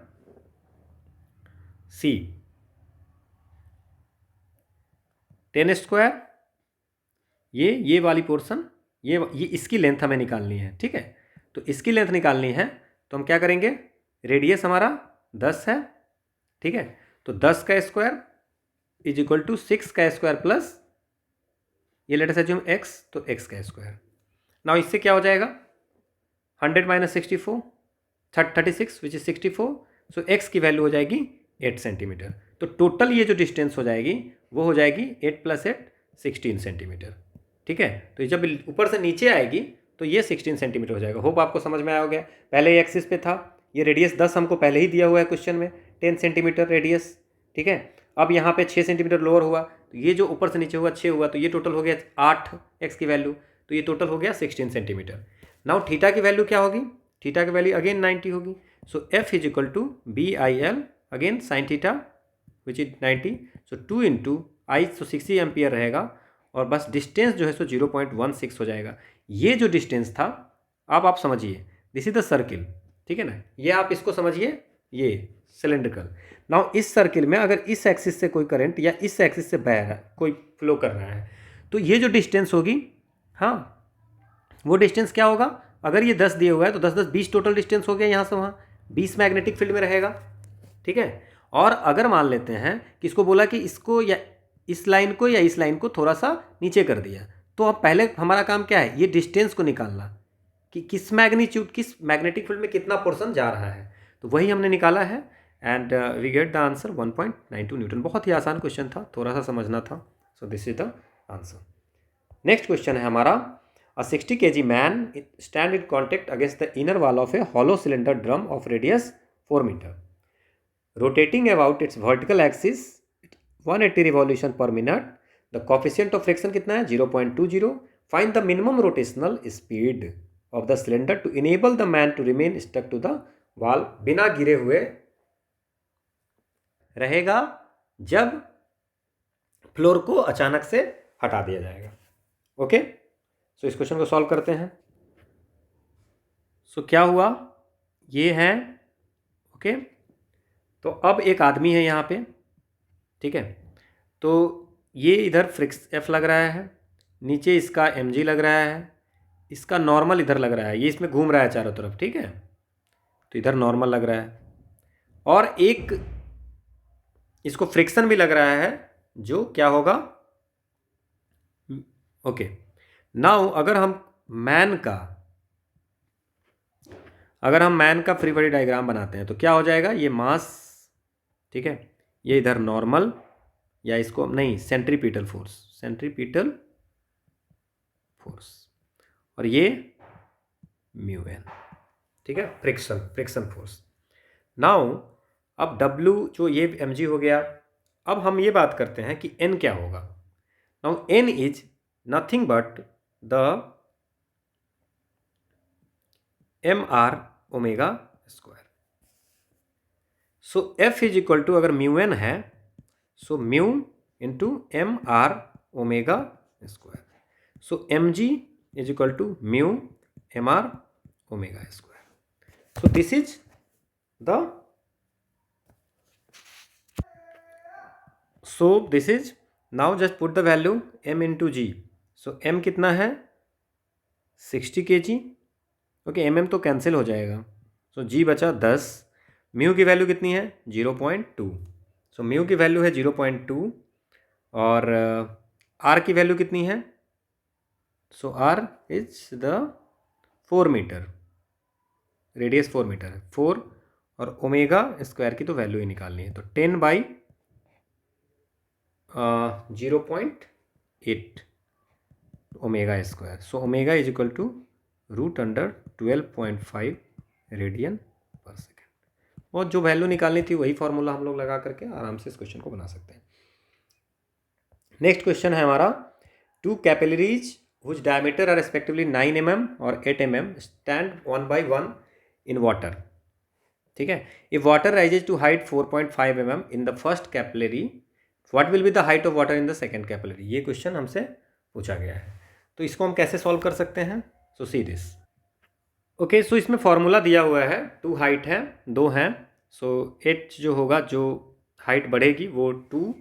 सी 10 स्क्वायर, ये वाली पोर्शन, ये इसकी लेंथ हमें निकालनी है, ठीक है। तो इसकी लेंथ निकालनी है तो हम क्या करेंगे, रेडियस हमारा 10 है, ठीक है। तो 10 का स्क्वायर इज इक्वल टू 6 का स्क्वायर प्लस ये लेट अस अज्यूम x, तो x का स्क्वायर। नाउ इससे क्या हो जाएगा, 100 minus 64 36 which is 64, so x की वैल्यू हो जाएगी 8 सेंटीमीटर। तो टोटल ये जो डिस्टेंस हो जाएगी वो हो जाएगी 8 + 8 16 सेंटीमीटर, ठीक है। तो जब ऊपर से नीचे आएगी तो ये 16 सेंटीमीटर हो जाएगा। होप आपको समझ में आया हो गया। पहले ये एक्सिस पे था, ये रेडियस 10 हमको पहले ही दिया हुआ है क्वेश्चन में, 10 सेंटीमीटर रेडियस, ठीक है। अब यहाँ पे 6 सेंटीमीटर लोअर हुआ, तो ये जो ऊपर से नीचे हुआ 6 हुआ, तो ये टोटल हो गया 8 एक्स की वैल्यू, तो ये टोटल हो गया 16 सेंटीमीटर। नाउ थीटा की वैल्यू क्या होगी, थीटा की वैल्यू अगेन 90 होगी। So F is equal to BIL again sine theta which is 90, so 2 × I, so 60 ampere रहेगा, और बस डिस्टेंस जो है सो 0.16 हो जाएगा। ये जो डिस्टेंस था, अब आप समझिए, दिस इज द सर्किल, ठीक है ना, ये आप इसको समझिए, ये सिलेंड्रिकल। नाउ इस सर्किल में अगर इस एक्सिस से कोई करंट या इस एक्सिस से बह रहा है, कोई फ्लो कर रहा है, तो ये जो डिस्टेंस होगी, हाँ, वो डिस्टेंस क्या होगा, अगर ये 10 दिए हुआ है तो 10 10 20 टोटल डिस्टेंस हो गया यहाँ से वहाँ, 20 मैग्नेटिक फील्ड में रहेगा, ठीक है। और अगर मान लेते हैं कि इसको बोला कि इसको या इस लाइन को या इस लाइन को थोड़ा सा नीचे कर दिया, तो अब पहले हमारा काम क्या है, ये डिस्टेंस को निकालना कि किस मैग्नीट्यूड, किस मैग्नेटिक फील्ड में कितना पोर्शन जा रहा है, तो वही हमने निकाला है। And we get the answer 1.92 newton. बहुत ही आसान क्वेश्चन था, थोड़ा सा समझना था। So this is the answer. Next question है हमारा, a 60 kg man stand in contact against the inner wall of a hollow cylinder drum of radius 4 metre, rotating about its vertical axis 180 revolution per minute. The coefficient of friction कितना है, 0.20। Find the minimum rotational speed of the cylinder to enable the man to remain stuck to the wall, बिना गिरे हुए रहेगा जब floor को अचानक से हटा दिया जाएगा। ओके, सो इस क्वेश्चन को सॉल्व करते हैं। सो क्या हुआ, ये है, ओके। तो अब एक आदमी है यहाँ पे, ठीक है। तो ये इधर फ्रिक्स F लग रहा है, नीचे इसका mg लग रहा है, इसका नॉर्मल इधर लग रहा है, ये इसमें घूम रहा है चारों तरफ, ठीक है। तो इधर नॉर्मल लग रहा है, और एक इसको फ्रिक्शन भी लग रहा है, जो क्या होगा, ओके। नाउ अगर हम मैन का फ्री बॉडी डायग्राम बनाते हैं तो क्या हो जाएगा, ये मास, ठीक है, ये इधर नॉर्मल, या इसको नहीं, सेंट्रीपिटल फोर्स, और ये μn, ठीक है, फ्रिक्शन फोर्स। नाउ अब W जो ये mg हो गया, अब हम ये बात करते हैं कि n क्या होगा। Now n is nothing but the mr omega square. So F is equal to, अगर μn है, so mu into mr omega square. So mg is equal to mu mr omega square. So this is the, so this is, now just put the value m into g. So m कितना है, 60 kg, okay, mm तो cancel हो जाएगा, सो g बचा 10। Mu की value कितनी है, 0.2, सो mu की वैल्यू है 0.2, और r की वैल्यू कितनी है, so r is the 4 metre, radius 4 metre है, 4, और ओमेगा स्क्वायर की तो वैल्यू ही निकालनी है, तो 10/0.8 omega square. So omega is equal to √12.5 radian per second. और जो वैल्यू निकालनी थी वही फॉर्मूला हम लोग लगा करके आराम से इस क्वेश्चन को बना सकते हैं। नेक्स्ट क्वेश्चन है हमारा, 2 capillaries which diameter are respectively 9 mm और 8 mm stand 1 by 1 in water, ठीक है। if water rises to height 4.5 mm in the first capillary, what will be the height of water in the second capillary? ये question हमसे पूछा गया है, तो इसको हम कैसे सॉल्व कर सकते हैं। सो सी दिस, ओके। सो इसमें फॉर्मूला दिया हुआ है, 2 हाइट है, 2 हैं, सो h जो होगा, जो हाइट बढ़ेगी वो 2,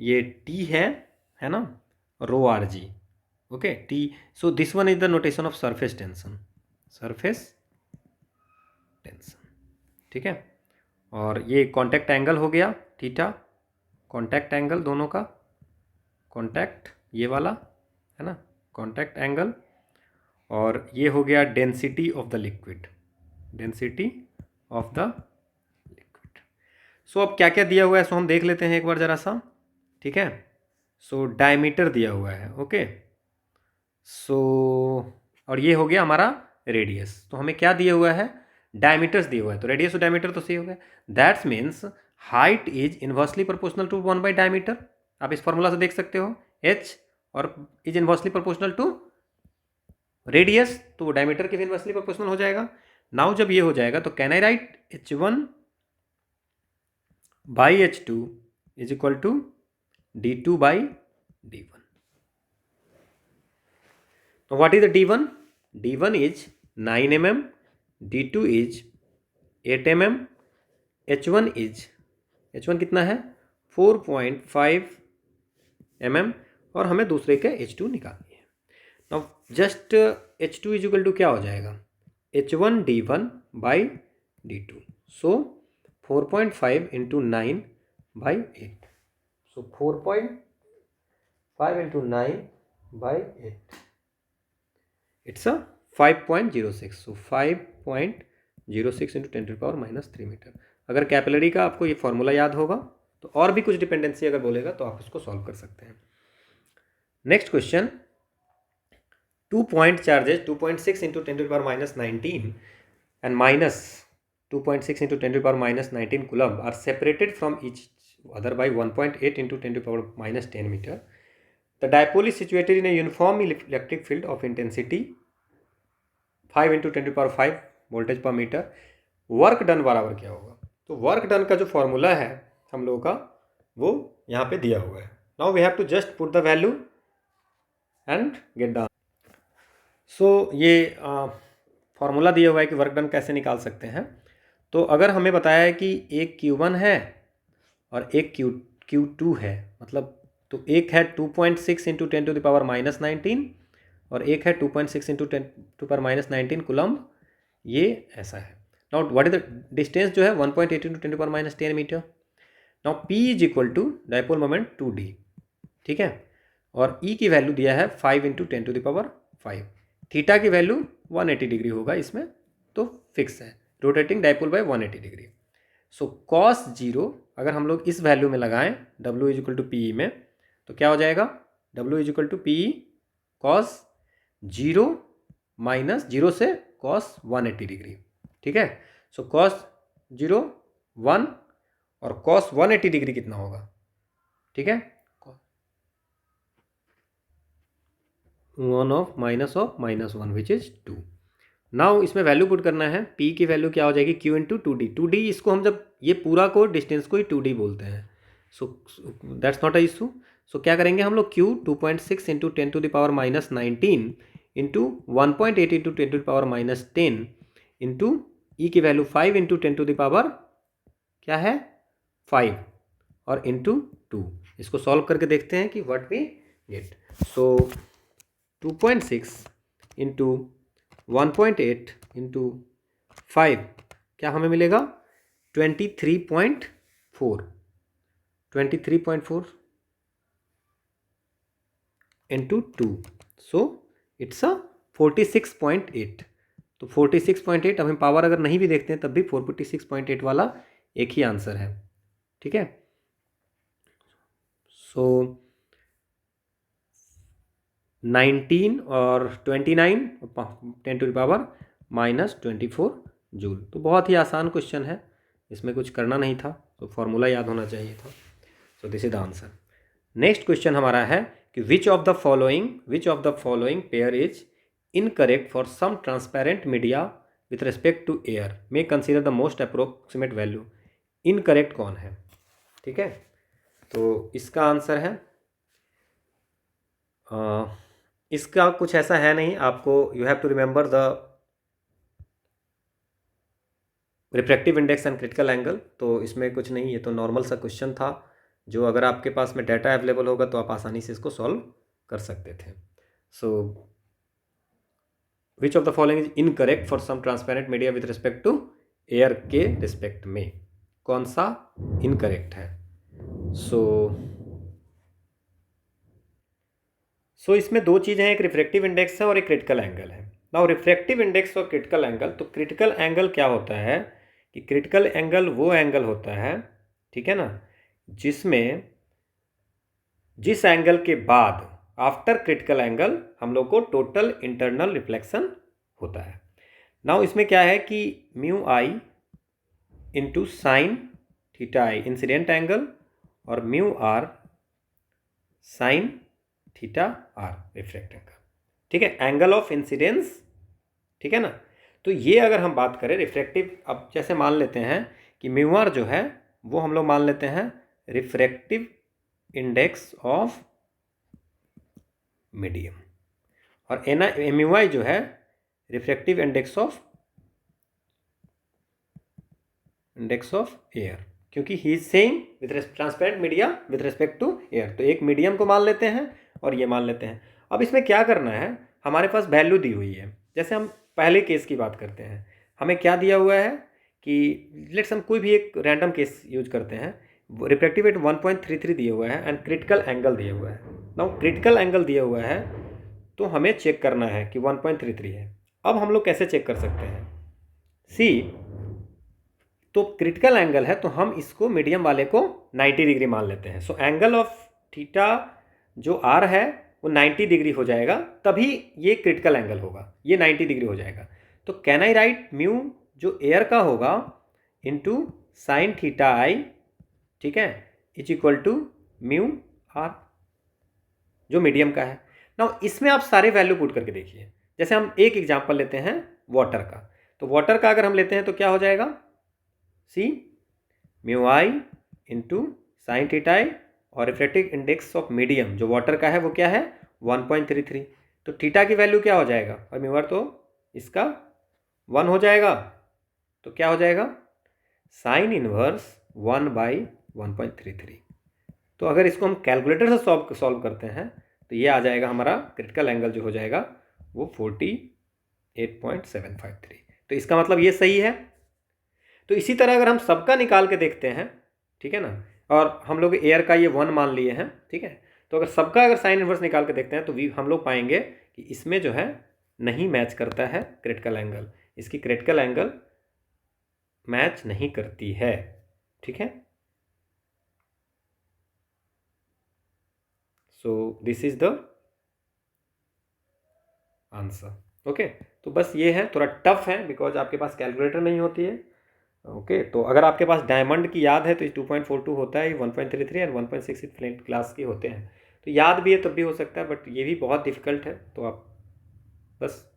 ये t है ना, rho R G, okay t। So this one is the notation of surface tension, surface tension, ठीक है। और ये कॉन्टैक्ट एंगल हो गया थीटा, कॉन्टैक्ट एंगल दोनों का, कॉन्टैक्ट ये वाला है ना, कॉन्टैक्ट एंगल। और ये हो गया density of the liquid, density of the liquid. So अब क्या क्या दिया हुआ है, सो हम देख लेते हैं एक बार ज़रा सा, ठीक है। सो डायमीटर दिया हुआ है, ओके। सो और ये हो गया हमारा रेडियस, तो हमें क्या दिया हुआ है, डायमीटर्स दिया हुआ है, तो रेडियस और डायमीटर तो सही हो गया। That's means height is inversely proportional to one by diameter. आप इस फॉर्मूला से देख सकते हो, h और is inversely proportional to radius, तो वो डायमीटर के इन्वर्सली प्रोपोर्शनल हो जाएगा। नाउ जब ये हो जाएगा तो can I write h1/h2 is equal to d2/d1। तो what is the d1? d1 is 9 mm, d2 is 8 mm, h1 कितना है 4.5 mm, और हमें दूसरे के h2 निकालनी है। Now just h2 is equal to क्या हो जाएगा, h1d1/d2। So 4.5 into 9/8, so 4.5 into 9/8, it's a 5.06। So 5.06 into 10⁻³ metre. अगर कैपिलरी का आपको ये फॉर्मूला याद होगा तो और भी कुछ डिपेंडेंसी अगर बोलेगा तो आप उसको सॉल्व कर सकते हैं। Next question, 2 point charges 2.6 into 10⁻19 and minus 2.6 into 10⁻19 coulomb are separated from each other by 1.8 into 10⁻10 meter. The dipole is situated in a uniform electric field of intensity 5 into 10⁵ voltage per meter. Work done बराबर क्या होगा, तो work done का जो formula है हम लोगों का वो यहाँ पे दिया हुआ है। Now we have to just put the value and get the. So ये फॉर्मूला दिया हुआ है कि वर्क डन कैसे निकाल सकते हैं। तो अगर हमें बताया है कि एक Q1 है और एक Q2 है, मतलब तो एक है 2.6 इंटू 10⁻19 और एक है 2.6 इंटू 10⁻19 कुलम्ब, ये ऐसा है। Now what is the distance जो है 1.8 into 10⁻10 metre. Now P is equal to dipole moment 2D, ठीक है। और E की वैल्यू दिया है 5 इंटू 10⁵। थीटा की वैल्यू 180 डिग्री होगा इसमें, तो फिक्स है, rotating dipole by 180 degree. So cos zero अगर हम लोग इस वैल्यू में लगाएं W is equal to p में, तो क्या हो जाएगा, W is equal to p cos zero minus zero से कॉस 180 डिग्री, ठीक है। सो कॉस जीरो 1 और कॉस 180 डिग्री कितना होगा, ठीक है, 1 ऑफ -1 विच इज 2। नाउ इसमें वैल्यू पुट करना है, P की वैल्यू क्या हो जाएगी Q इंटू 2D। 2D इसको हम जब ये पूरा को डिस्टेंस को ही 2D बोलते हैं, so that's not a issue. So क्या करेंगे हम लोग, Q 2.6 into 10⁻19 into 1.8 into 10⁻10 into E की वैल्यू 5 इंटू 10⁻, क्या है 5 और इंटू 2। इसको सॉल्व करके देखते हैं कि what we get. So 2.6 into 1.8 into 5 क्या हमें मिलेगा 23.4 इंटू 2, सो इट्स अ 46.8। तो 46.8, अब हम पावर अगर नहीं भी देखते हैं तब भी 46.8 वाला एक ही आंसर है, ठीक है। सो 19 और 29 10⁻⁻24 जूल। तो बहुत ही आसान क्वेश्चन है, इसमें कुछ करना नहीं था, तो फॉर्मूला याद होना चाहिए था। So this is the answer. Next question हमारा है कि which of the following pair is incorrect for some transparent media with respect to air may consider the most approximate value. Incorrect कौन है, ठीक है। तो इसका आंसर है इसका कुछ ऐसा है नहीं, आपको you have to remember the refractive index and critical angle, तो इसमें कुछ नहीं, ये तो नॉर्मल सा क्वेश्चन था जो अगर आपके पास में डाटा अवेलेबल होगा तो आप आसानी से इसको सॉल्व कर सकते थे। So which of the following is incorrect for some transparent media with respect to air के रिस्पेक्ट में, कौन सा इनकरेक्ट है? सो इसमें दो चीज़ें हैं, एक रिफ्रैक्टिव इंडेक्स है और एक क्रिटिकल एंगल है। नाउ रिफ्रैक्टिव इंडेक्स और क्रिटिकल एंगल, तो क्रिटिकल एंगल क्या होता है कि क्रिटिकल एंगल वो एंगल होता है, ठीक है ना, जिसमें जिस एंगल के बाद आफ्टर क्रिटिकल एंगल हम लोग को टोटल इंटरनल रिफ्लेक्शन होता है। नाउ इसमें क्या है कि mu i into sine theta i incident angle और mu r sine theta r refract angle, ठीक है, एंगल ऑफ इंसिडेंस, ठीक है ना। तो ये अगर हम बात करें रिफ्रैक्टिव, अब जैसे मान लेते हैं कि म्यू आर जो है वो हम लोग मान लेते हैं रिफ्रैक्टिव इंडेक्स ऑफ मीडियम, और म्यू आई जो है रिफ्रैक्टिव इंडेक्स ऑफ एयर, क्योंकि he is saying with transparent media with respect to air, तो एक मीडियम को मान लेते हैं और ये मान लेते हैं। अब इसमें क्या करना है, हमारे पास वैल्यू दी हुई है, जैसे हम पहले केस की बात करते हैं, हमें क्या दिया हुआ है कि लेट्स हम कोई भी एक रैंडम केस यूज करते हैं, रिफ्रैक्टिव रेट 1.33 दिया हुआ है एंड क्रिटिकल एंगल दिया हुआ है। नाउ क्रिटिकल एंगल दिया हुआ है तो हमें चेक करना है कि 1.33 है। अब हम लोग कैसे चेक कर सकते हैं, सी, तो क्रिटिकल एंगल है तो हम इसको मीडियम वाले को 90 डिग्री मान लेते हैं। सो एंगल ऑफ थीटा जो आर है वो 90 डिग्री हो जाएगा, तभी ये क्रिटिकल एंगल होगा, ये 90 डिग्री हो जाएगा। तो कैन आई राइट म्यू जो एयर का होगा इंटू साइन थीटा आई, ठीक है, is equal to mu r जो मीडियम का है। ना इसमें आप सारे वैल्यू पुट करके देखिए, जैसे हम एक एग्जांपल लेते हैं वाटर का, तो वाटर का अगर हम लेते हैं तो क्या हो जाएगा, सी mu i into sine theta आई और रिफ्रैक्टिव इंडेक्स ऑफ मीडियम जो वाटर का है वो क्या है 1.33, तो थीटा की वैल्यू क्या हो जाएगा, और म्यू आर तो इसका 1 हो जाएगा, तो क्या हो जाएगा साइन इनवर्स 1/1.33। तो अगर इसको हम कैलकुलेटर से सॉल्व करते हैं तो ये आ जाएगा हमारा क्रिटिकल एंगल जो हो जाएगा वो 48.753। तो इसका मतलब ये सही है। तो इसी तरह अगर हम सबका निकाल के देखते हैं, ठीक है ना, और हम लोग एयर का ये 1 मान लिए हैं, ठीक है, तो अगर सबका अगर साइन इनवर्स निकाल के देखते हैं तो हम लोग पाएंगे कि इसमें जो है नहीं मैच करता है क्रिटिकल एंगल, इसकी क्रिटिकल एंगल मैच नहीं करती है, ठीक है। सो this is the answer. Okay, तो बस ये है, थोड़ा टफ है बिकॉज आपके पास कैलकुलेटर नहीं होती है। ओके, तो अगर आपके पास डायमंड की याद है तो 2.42 होता है, 1.33 एंड 1.66 फ्लिंट क्लास के होते हैं, तो याद भी है तब भी हो सकता है, बट ये भी बहुत डिफिकल्ट है, तो आप बस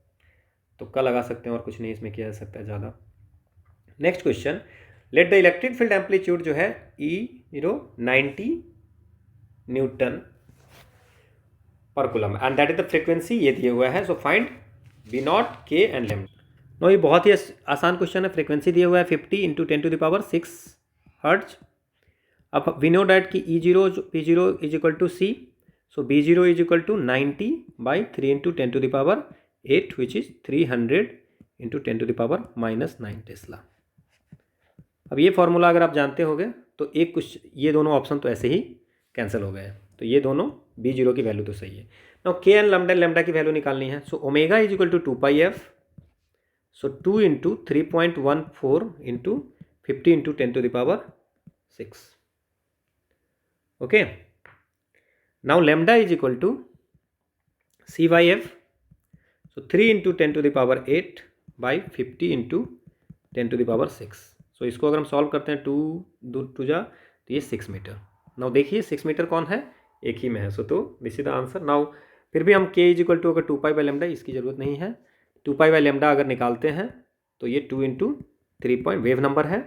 तुक्का लगा सकते हैं और कुछ नहीं इसमें किया जा सकता है ज़्यादा। Next question, let the electric field amplitude जो है E0 90 newton per coulomb and that is the frequency, ये दिया हुआ है। So find V0 K and lambda. No, ये बहुत ही आसान क्वेश्चन है, फ्रीक्वेंसी दिया हुआ है 50 इंटू 10⁶ हर्ट्ज। अब वी नो डैट कि P0 is equal to C, so B0 is equal to 90/3 into 10⁸ which is 300 into 10⁻⁻9 tesla. अब ये फॉर्मूला अगर आप जानते होंगे तो एक कुछ ये दोनों ऑप्शन तो ऐसे ही कैंसिल हो गए, तो ये दोनों B0 की वैल्यू तो सही है। नाउ K एंड लेमडा की वैल्यू निकालनी है। So omega is equal to 2πf, so 2 into 3.14 into 50 into 10⁶। Okay, now lambda is equal to C/f, so 3 into 10⁸ into 10⁶। सो इसको अगर हम सॉल्व करते हैं 2 जा तो ये 6 मीटर। नाउ देखिए 6 मीटर कौन है, एक ही में है, सो तो this is the answer. Now फिर भी हम K इज इक्वल टू अगर 2π/λ, इसकी ज़रूरत नहीं है, 2π/λ अगर निकालते हैं तो ये 2 इंटू 3 वेव नंबर है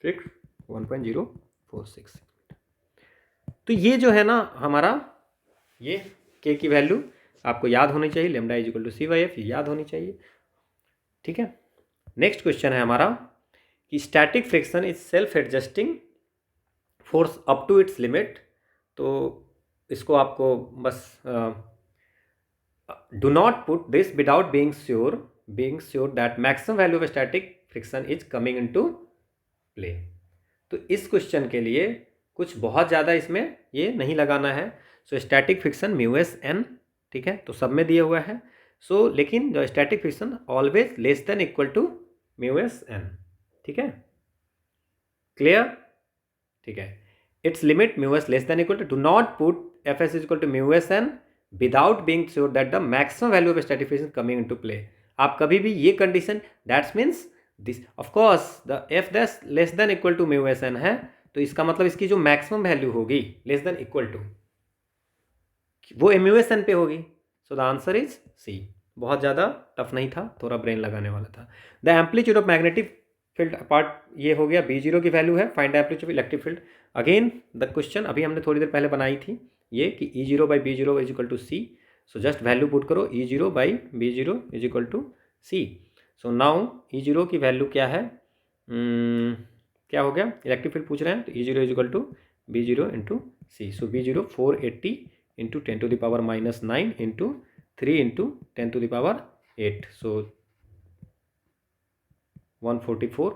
1.046। तो ये जो है ना हमारा, ये K की वैल्यू आपको याद होनी चाहिए, lambda is equal to C/f, ये याद होनी चाहिए, ठीक है। नेक्स्ट क्वेश्चन है हमारा कि static friction is self adjusting force up to its limit. तो इसको आपको बस do not put this without being sure that maximum value of static friction is coming into play. तो इस क्वेश्चन के लिए कुछ बहुत ज़्यादा इसमें ये नहीं लगाना है। So static friction mu s n, ठीक है, तो सब में दिया हुआ है। सो लेकिन जो static friction always less than equal to mu s n, ठीक है, क्लियर, ठीक है। Its limit mu s less than equal to, do not put f s is equal to mu s n without being sure that the maximum value of static friction coming into play. आप कभी भी ये condition, that's means this of course the f this less than equal to mu s N है, तो इसका मतलब इसकी जो मैक्सिमम वैल्यू होगी लेस देन इक्वल टू वो म्यू एस एन पे होगी। So the answer is C. बहुत ज़्यादा टफ नहीं था, थोड़ा ब्रेन लगाने वाला था। The amplitude of magnetic field apart, ये हो गया बी जीरो की वैल्यू है, find amplitude of electric field. Again the question अभी हमने थोड़ी देर पहले बनाई थी ये कि E zero by B zero is equal to C. So just value put करो, E zero by B zero is equal to C. So now E zero की वैल्यू क्या है, क्या हो गया, इलेक्ट्रिक फील्ड पूछ रहे हैं, तो E zero is equal to B zero into C. So B zero 480 into 10 to the power minus 9 into 3 into 10 to the power 8। So 144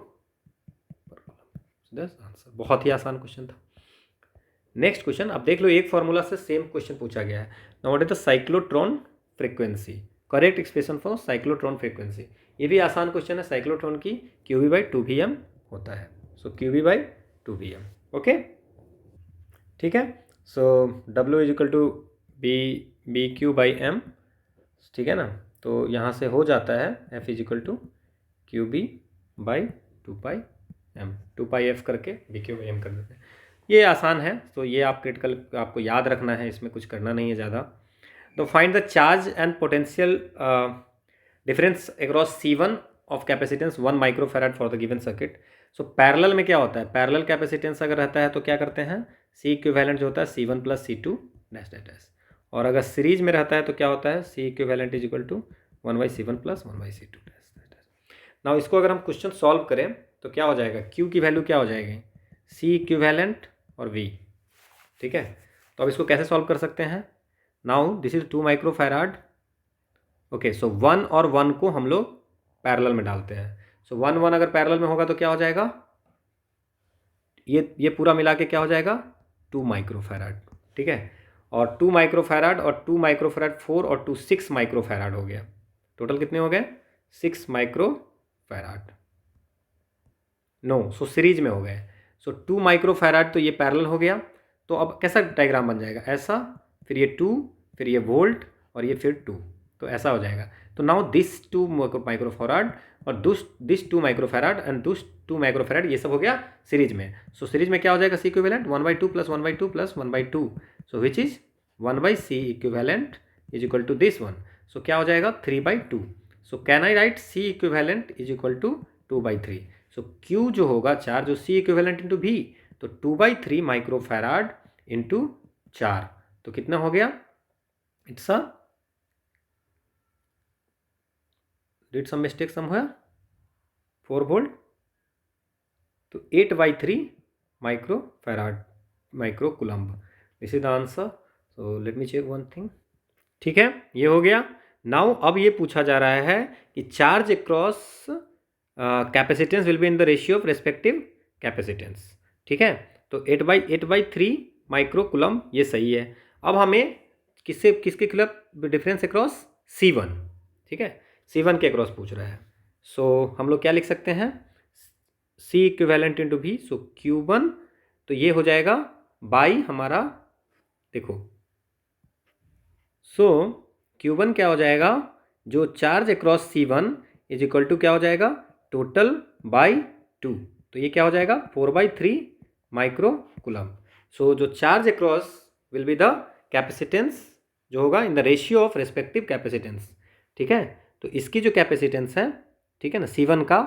दस आंसर। बहुत ही आसान क्वेश्चन था। नेक्स्ट क्वेश्चन, अब देख लो, एक फॉर्मूला से सेम क्वेश्चन पूछा गया है। Now what is the cyclotron frequency, correct expression for cyclotron frequency. ये भी आसान क्वेश्चन है। साइक्लोट्रॉन की Q B by two V M होता है। So Q B by two V M, okay, ठीक है। So W is equal to B Q by M, ठीक है ना। तो यहाँ से हो जाता है F is equal to Q B by two pi M, two pi F करके बी क्यू बाई एम कर देते हैं। ये आसान है, तो ये आप क्रिटिकल आपको याद रखना है, इसमें कुछ करना नहीं है ज़्यादा। तो find the charge and potential difference across C1 of capacitance 1 microfarad for the given circuit. So parallel में क्या होता है, पैरेलल कैपेसिटेंस अगर रहता है तो क्या करते हैं, सी इक्विवेलेंट जो होता है C1 plus C2 dash dash dash, और अगर सीरीज में रहता है तो क्या होता है, C equivalent is equal to 1/C1 plus 1/C2 dash dash dash. Now इसको अगर हम क्वेश्चन सॉल्व करें तो क्या हो जाएगा, क्यू की वैल्यू क्या हो जाएगी, सी इक्विवेलेंट और वी, ठीक है। तो अब इसको कैसे सॉल्व कर सकते हैं, now this is 2 microfarad, okay. So 1 और 1 को हम लोग पैरेलल में डालते हैं। सो 1 1 अगर पैरेलल में होगा तो क्या हो जाएगा, ये पूरा मिला के क्या हो जाएगा 2 माइक्रोफैराड, ठीक है। और 2 माइक्रोफैराड और 2 माइक्रोफैराड 4 और 2 6 माइक्रोफैराड हो गया। टोटल कितने हो गए, 6 माइक्रोफैराड, नो, सो सीरीज में हो गए। सो 2 माइक्रोफैराड तो ये पैरेलल हो गया। तो अब कैसा डायग्राम बन जाएगा, ऐसा, फिर ये 2, फिर ये वोल्ट और ये फिर 2, तो ऐसा हो जाएगा। तो नाउ दिस 2 माइक्रोफैराड और this 2 microfarad and this 2 microfarad, ये सब हो गया सीरीज में। सो सीरीज में क्या हो जाएगा, C equivalent 1/2 plus 1/2 plus 1/2, so which is 1/C equivalent is equal to this one. So क्या हो जाएगा 3/2। So can I write C equivalent is equal to 2/3। So Q जो होगा 4, जो C इक्विवेलेंट इंटू V, तो 2/3 माइक्रोफैराड इंटू 4, तो कितना हो गया, it's a, did some mistake somewhere, 4 volt, तो 8/3 microfarad micro coulomb, this is the answer. So let me check one thing, ठीक है, ये हो गया। नाउ अब ये पूछा जा रहा है कि charge across capacitance will be in the ratio of respective capacitance, ठीक है। तो 8/3 माइक्रो कूलम्ब ये सही है। अब हमें किसके खिलाफ डिफरेंस अक्रॉस C1, ठीक है, C1 के अक्रॉस पूछ रहा है। सो हम लोग क्या लिख सकते हैं, सी इक्विवेलेंट इंटू भी, सो Q1, तो ये हो जाएगा बाई हमारा, देखो, सो Q1 क्या हो जाएगा, जो charge across C1 is equal to क्या हो जाएगा, टोटल बाई 2, तो ये क्या हो जाएगा 4/3 माइक्रो कूलम्ब। सो जो charge across will be the capacitance जो होगा in the ratio of respective capacitance, ठीक है। तो इसकी जो कैपेसिटेंस है, ठीक है ना, C1 का,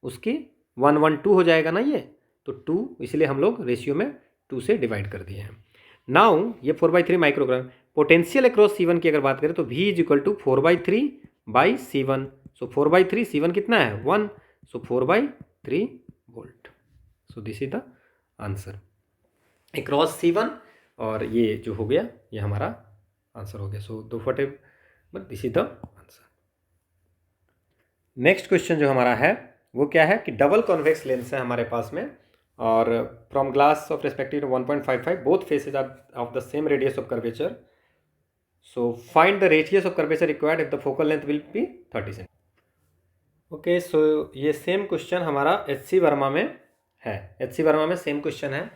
उसकी 112 हो जाएगा ना ये, तो 2, इसलिए हम लोग रेशियो में 2 से डिवाइड कर दिए हैं। नाउ ये 4/3 माइक्रोग्राम। पोटेंशियल अक्रॉस C1 की अगर बात करें तो V is equal to 4/3 by C1। So 4/3, C1 कितना है 1, so 4/3 volt. So this is the answer. Across C1 और ये जो हो गया ये हमारा आंसर हो गया। सो दो फटे but this is the answer. Next question जो हमारा है वो क्या है कि डबल कॉन्वेक्स लेंस है हमारे पास में और from glass of respective 1.55 both faces are of the same radius of curvature. So find the radius of curvature required if the focal length will be 30 centimetre. Okay, so ये same question हमारा HC Verma में है। HC Verma में same question है।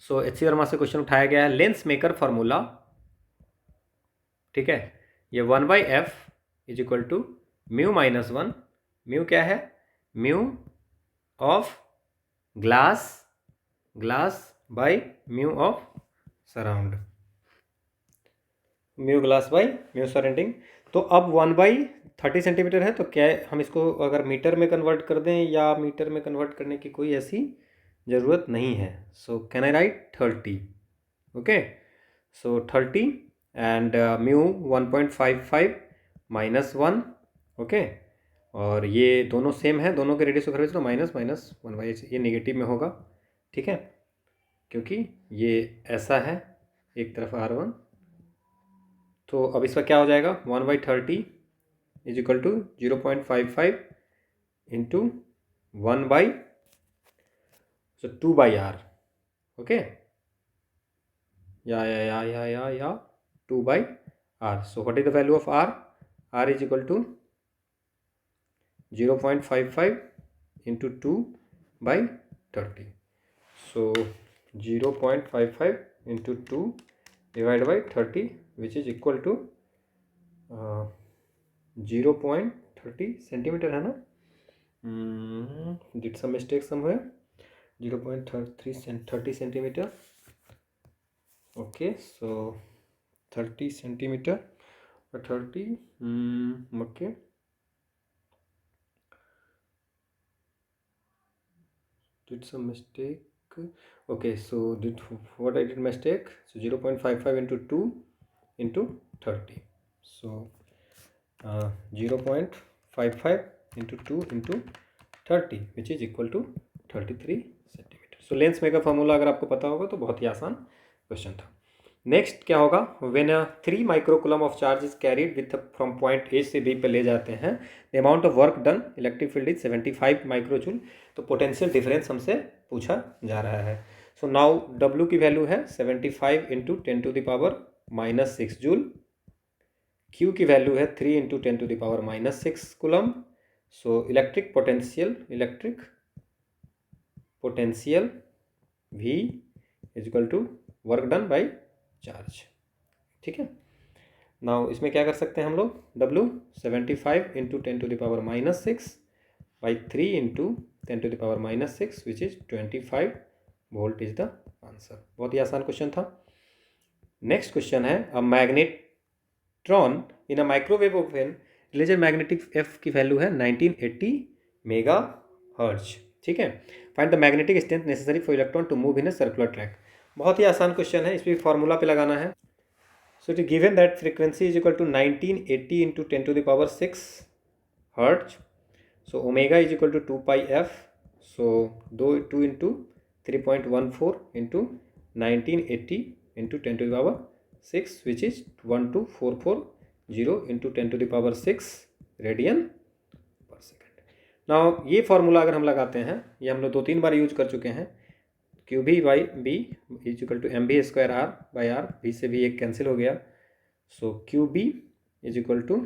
सो HC Verma से question उठाया गया है लेंस मेकर फॉर्मूला, ठीक है। ये 1/f is equal to mu minus 1, mu क्या है, mu of glass by mu of surround, mu glass by mu surrounding. तो अब 1/30 सेंटीमीटर है तो क्या हम इसको अगर मीटर में कन्वर्ट कर दें या मीटर में कन्वर्ट करने की कोई ऐसी ज़रूरत नहीं है। सो can I right 30, okay. So 30 and mu 1.55 minus 1, okay. और ये दोनों सेम है, दोनों के रेडियस ऑफ कर्वेचर, तो माइनस 1/, ये नेगेटिव में होगा, ठीक है, क्योंकि ये ऐसा है एक तरफ R1। तो अब इसका क्या हो जाएगा 1/30 is equal to 0.55 into 1/, so 2/r, okay, या 2/r। So what is the value of r? r is equal to 0.55 into 2/30। So 0.55 into 2 divide by 30 which is equal to 0.30 centimetre है ना, did some mistake somewhere, 0.30 centimetre, okay. So 30 centimetre और 30, okay, did some mistake, okay, so what I did mistake, so 0.55 into 2 into 30, so 0.55 into 2 into 30 which is equal to 33 centimetre. So lens maker formula अगर आपको पता होगा तो बहुत ही आसान question था। नेक्स्ट क्या होगा, when 3 microcoulomb of charge is carried with from point A से B पे ले जाते हैं, the amount of work done electric field is 75 microjoule. तो पोटेंशियल डिफरेंस हमसे पूछा जा रहा है। सो नाउ W की वैल्यू है 75 इंटू 10⁻⁻6 जूल, Q की वैल्यू है 3 into 10⁻⁻6 coulomb. So electric potential V is equal to work done by charge, ठीक है। नाउ इसमें क्या कर सकते हैं हम लोग, W 75 into 10⁻⁻6 by 3 into 10⁻⁻6 which is 25 volt is the answer. बहुत ही आसान क्वेश्चन था। नेक्स्ट क्वेश्चन है a magnetron in a microwave oven religious magnetic F की वैल्यू है 1980 मेगा हर्ट्ज, ठीक है। Find the magnetic strength necessary for electron to move in a circular track. बहुत ही आसान क्वेश्चन है, इस पर फॉर्मूला पे लगाना है। So it is given that frequency is equal to 1980 into 10⁶ hertz. So omega is equal to 2πf, so 2 into 3.14 into 1980 into 10⁶ which is 12440 into 10⁶ radian per second. Now ये फॉर्मूला अगर हम लगाते हैं, ये हम लोग 2-3 बार यूज कर चुके हैं, QB by B is equal to MB² R by R, B से भी एक कैंसिल हो गया। So QB is equal to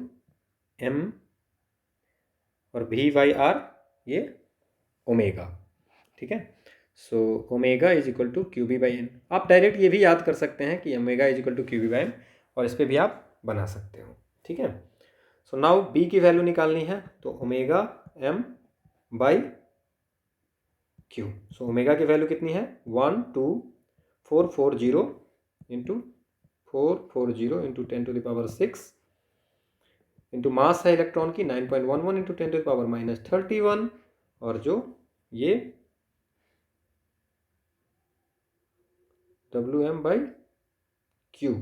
M और V बाई R ये ओमेगा, ठीक है। So omega is equal to QB by N। आप direct ये भी याद कर सकते हैं कि omega is equal to QB by N, और इस पर भी आप बना सकते हो, ठीक है। सो नाउ B की वैल्यू निकालनी है, तो omega M by Q। So omega की वैल्यू कितनी है 12440 इंटू 440 इंटू 10⁶ इंटू मास है इलेक्ट्रॉन की 9.11 इंटू 10⁻31, और जो ये WM बाई Q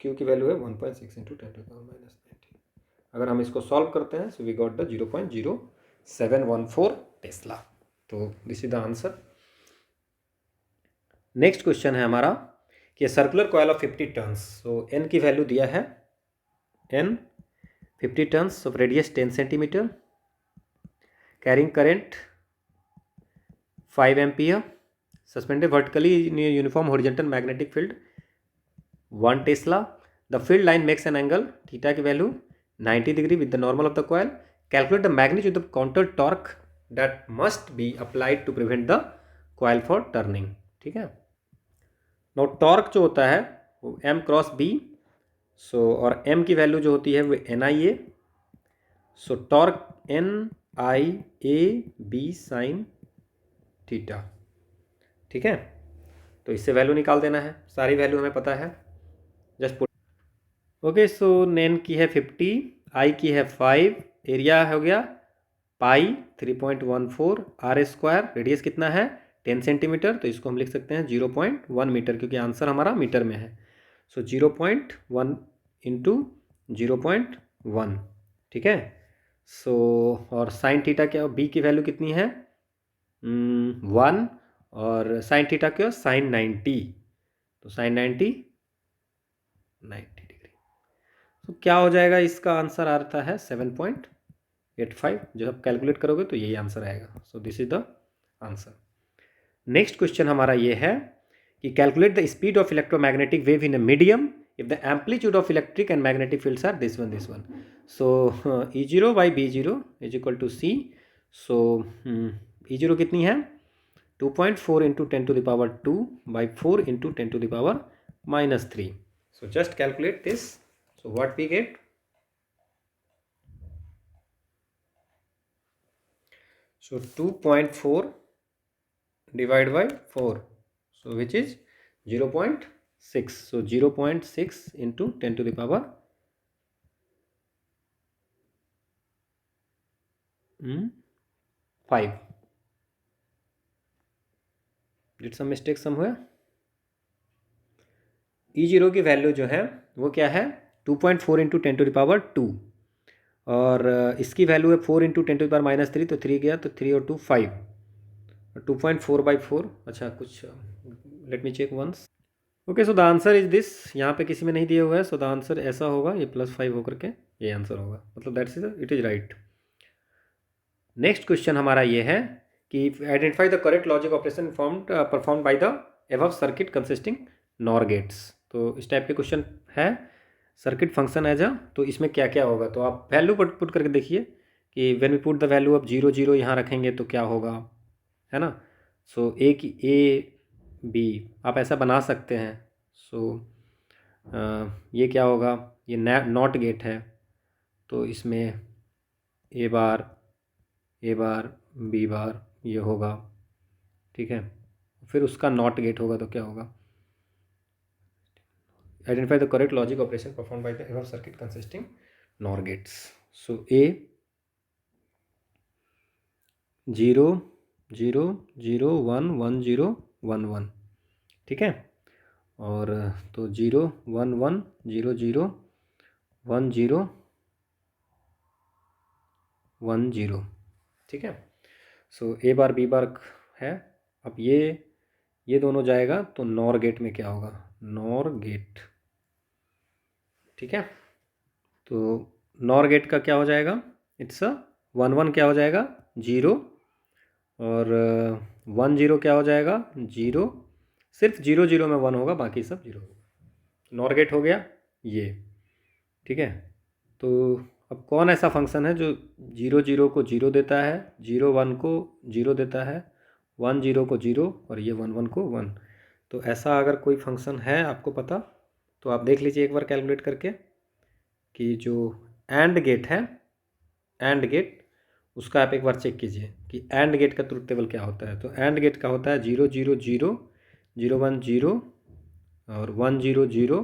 की वैल्यू है 1.6 इंटू 10⁻19। अगर हम इसको सॉल्व करते हैं, so we got the 0.0714 tesla. तो this is the answer. Next question है हमारा कि circular coil of 50 turns, so N की वैल्यू दिया है, N 50 turns of radius 10 centimetre, carrying current 5 ampere, suspended vertically in uniform horizontal magnetic field 1 tesla, the field line makes an angle theta की value 90 degree with the normal of the coil, calculate the magnitude of counter torque that must be applied to prevent the coil for turning. ठीक है, no torque जो होता है वो M cross B, सो और M की value जो होती है वो N I A, so torque N I A B sine theta. ठीक है, तो इससे वैल्यू निकाल देना है, सारी वैल्यू हमें पता है, जस्ट पुट। ओके, सो एन की है 50, आई की है 5, एरिया हो गया पाई 3.14 आर स्क्वायर, रेडियस कितना है 10 सेंटीमीटर, तो इसको हम लिख सकते हैं 0.1 मीटर, क्योंकि आंसर हमारा मीटर में है। सो 0.1 इंटू 0.1। ठीक है, सो और साइन थीटा क्या, बी की वैल्यू कितनी है 1, और साइन थीटा क्या साइन 90, तो साइन 90 डिग्री। तो क्या हो जाएगा, इसका आंसर आता है 7.85, जब आप कैलकुलेट करोगे तो यही आंसर आएगा। So this is the answer. Next question हमारा ये है कि calculate the speed of electromagnetic wave in a medium if the amplitude of electric and magnetic fields are this one. So E0 by B0 is equal to C। So E0 कितनी है 2.4 into 10 to the power 2 by 4 into 10 to the power -3। So just calculate this. So what we get? So 2.4 divided by 4, so which is 0.6. So 0.6 into 10 to the power 5. Did some mistake somewhere? E0 की value जो है वो क्या है 2.4 into 10 to the power 2, और इसकी value है 4 into 10 to the power -3, तो 3 गया, तो 3 और 2 5, 2.4 बाई 4। अच्छा, कुछ let me check once. Okay, so the answer is this, यहाँ पे किसी में नहीं दिया हुआ है, सो द आंसर ऐसा होगा, ये +5 होकर के ये आंसर होगा, मतलब that's it is right. Next question हमारा ये है कि identify the correct logic operation perform by the above circuit consisting NOR gates. तो इस टाइप के क्वेश्चन है, सर्किट फंक्शन एज अ, तो इसमें क्या क्या होगा, तो आप वैल्यू पुट करके देखिए कि when we put the value of 0 0 यहाँ रखेंगे तो क्या होगा, है ना। सो ए बी आप ऐसा बना सकते हैं। सो ये क्या होगा, ये नॉट गेट है, तो इसमें ए बार बी बार ये होगा, ठीक है। फिर उसका नॉट गेट होगा तो क्या होगा, identify the correct logic operation perform by the above circuit consisting NOR gates. So A 0 0 0 1 1 0 1 1, ठीक है, और तो 0 1 1 0 0 1 0 1 0, ठीक है। सो ए बार बी बार है, अब ये दोनों जाएगा तो नॉर गेट में क्या होगा, नॉर गेट, ठीक है। तो नॉर गेट का क्या हो जाएगा, इट्स 1 1 क्या हो जाएगा 0, और 1 0 क्या हो जाएगा 0, सिर्फ 0 0 में 1 होगा, बाकी सब 0 होगा। नॉर गेट हो गया ये, ठीक है। तो अब कौन ऐसा फंक्शन है जो 0 0 को 0 देता है, 0 1 को 0 देता है, 1 0 को 0, और ये 1 1 को 1। तो ऐसा अगर कोई फंक्शन है आपको पता, तो आप देख लीजिए एक बार कैलकुलेट करके कि जो एंड गेट है, एंड गेट उसका आप एक बार चेक कीजिए कि एंड गेट का ट्रुथ टेबल क्या होता है। तो एंड गेट का होता है 0 0 0 0 1 0 और 1 0 0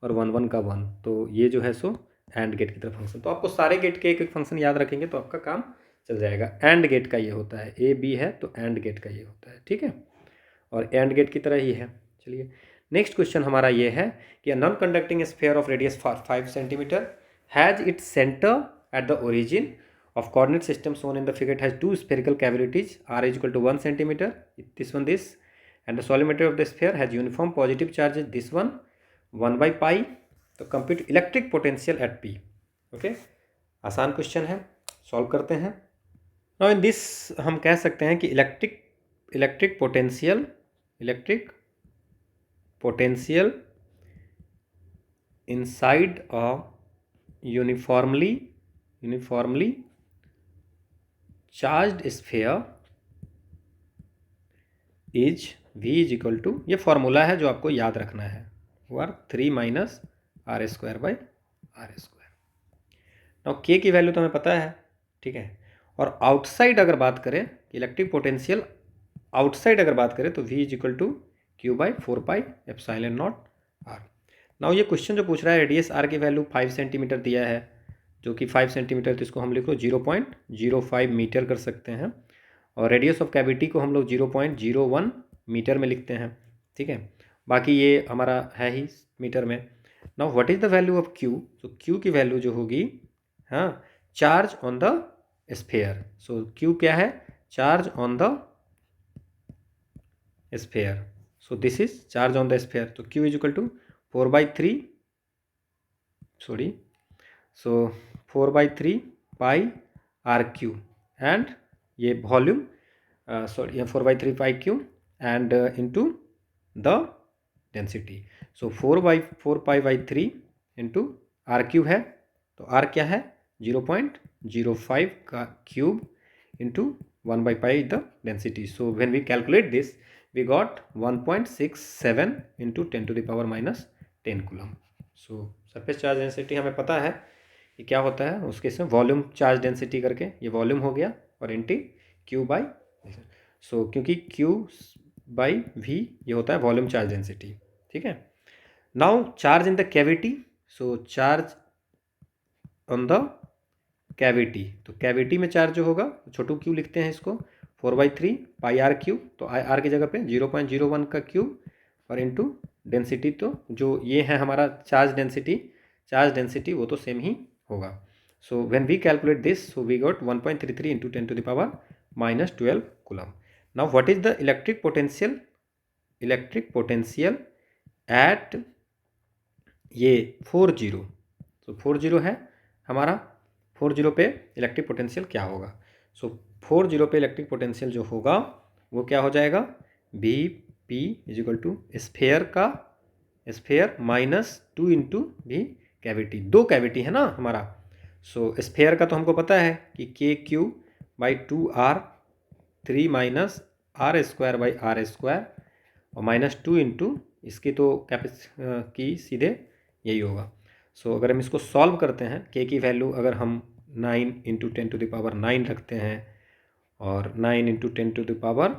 और 1 1 का 1। तो ये जो है सो एंड गेट की तरफ फंक्शन। तो आपको सारे गेट के एक एक फंक्शन याद रखेंगे तो आपका काम चल जाएगा। एंड गेट का ये होता है, ए बी है तो एंड गेट का ये होता है, ठीक है, और एंड गेट की तरह ही है। चलिए नेक्स्ट क्वेश्चन हमारा ये है कि non conducting sphere of radius 5 centimetre has its centre at the origin of coordinate system shown in the figure has two spherical cavities, r is equal to 1 centimeter, this, and the solid matter of the sphere has uniform positive charges, this one 1 by pi. तो compute electric potential at P. Okay, आसान question है, solve करते हैं. Now in this हम कह सकते हैं कि electric potential inside a uniformly charged sphere is V is equal to, ये फॉर्मूला है जो आपको याद रखना है, वो 3 minus R square by R square. Now K की वैल्यू तो हमें पता है, ठीक है. और आउटसाइड अगर बात करें, इलेक्ट्रिक पोटेंशियल आउटसाइड अगर बात करें तो V is equal to Q by 4 pi epsilon naught R. Now ये क्वेश्चन जो पूछ रहा है रेडियस आर की वैल्यू 5 सेंटीमीटर दिया है, जो कि 5 सेंटीमीटर, तो इसको हम लिखो 0.05 मीटर कर सकते हैं. और रेडियस ऑफ कैविटी को हम लोग 0.01 मीटर में लिखते हैं, ठीक है. बाकी ये हमारा है ही मीटर में. Now what is the value of Q? तो क्यू की वैल्यू जो होगी, हाँ, charge on the sphere. So Q क्या है? Charge on the sphere. So this is charge on the sphere. तो Q is equal to 4/3 pi R Q, and ये volume 4/3 pi Q and into the density. So 4 pi by 3 into R Q है, तो are क्या है? 0.05 का cube into 1 by pi the density. So when we calculate this, we got 1.67 into 10 to the power minus 10 coulomb. So surface charge density हमें पता है कि क्या होता है, उसके इसमें वॉल्यूम चार्ज डेंसिटी करके ये वॉल्यूम हो गया, और इंटी क्यू बाई, सो क्योंकि क्यू बाई वी ये होता है वॉल्यूम चार्ज डेंसिटी, ठीक है. Now charge in the cavity. So charge on the cavity, तो कैविटी में चार्ज जो होगा, छोटू क्यू लिखते हैं इसको, 4/3 पाई आर क्यू. तो आर की जगह पे 0.01 का क्यूब और इंटू डेंसिटी, तो जो ये है हमारा चार्ज डेंसिटी वो तो सेम ही होगा. So when we calculate this, so we got 1.33 into 10 to the power minus 12 coulomb. Now what is the electric potential at ये 40. तो 40 है हमारा, 40 पे इलेक्ट्रिक पोटेंशियल क्या होगा? सो 40 पे इलेक्ट्रिक पोटेंशियल जो होगा वो क्या हो जाएगा? B P is equal to sphere minus 2 into B cavity. 2 cavity है ना हमारा. सो स्फेयर का तो हमको पता है कि K Q by 2r 3 minus R square by R square और माइनस 2 इंटू इसकी तो की सीधे यही होगा. सो अगर हम इसको सॉल्व करते हैं, के की वैल्यू अगर हम 9 इंटू 10 to the power 9 रखते हैं और 9 इंटू 10 to the power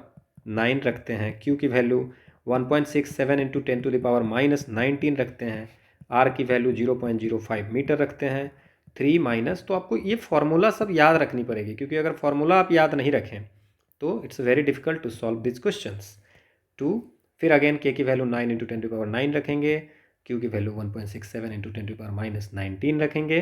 9 रखते हैं, क्यू की value 1.67 into 10 to the power minus 19 रखते हैं, आर की वैल्यू 0.05 मीटर रखते हैं, 3 माइनस, तो आपको ये फार्मूला सब याद रखनी पड़ेगी, क्योंकि अगर फार्मूला आप याद नहीं रखें तो it's very difficult to solve this questions. फिर अगेन के की value 9 into 10 to the power 9 रखेंगे, क्यू की value 1.67 into 10 to the power minus 19 रखेंगे,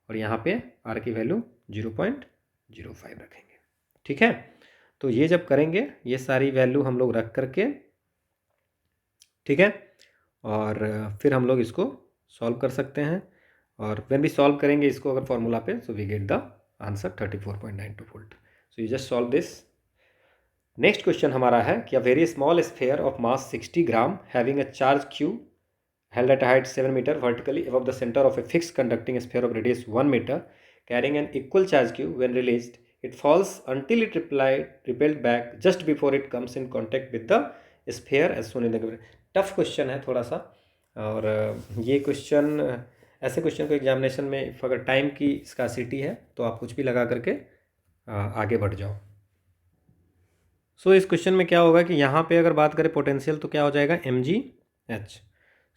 और यहाँ पे आर की वैल्यू 0.05 रखेंगे, ठीक है. तो ये जब करेंगे, ये सारी वैल्यू हम लोग रख करके, ठीक है, और फिर हम लोग इसको सॉल्व कर सकते हैं. और व्हेन भी सॉल्व करेंगे इसको अगर फॉर्मूला पे, so we get the answer 34.92 volt. So you just solve this. Next question हमारा है कि a very small sphere of mass 60 gram having a charge Q held at a height 7 meter vertically above the center of a fixed conducting sphere of radius 1 meter carrying an equal charge q. When released, it falls until it repelled back just before it comes in contact with the sphere as shown in the given. Tough question है थोड़ा सा, और ये question, ऐसे question को examination में अगर time की स्कार्सिटी है तो आप कुछ भी लगा करके आगे बढ़ जाओ. सो इस क्वेश्चन में क्या होगा कि यहाँ पे अगर बात करें पोटेंशियल, तो क्या हो जाएगा mgh.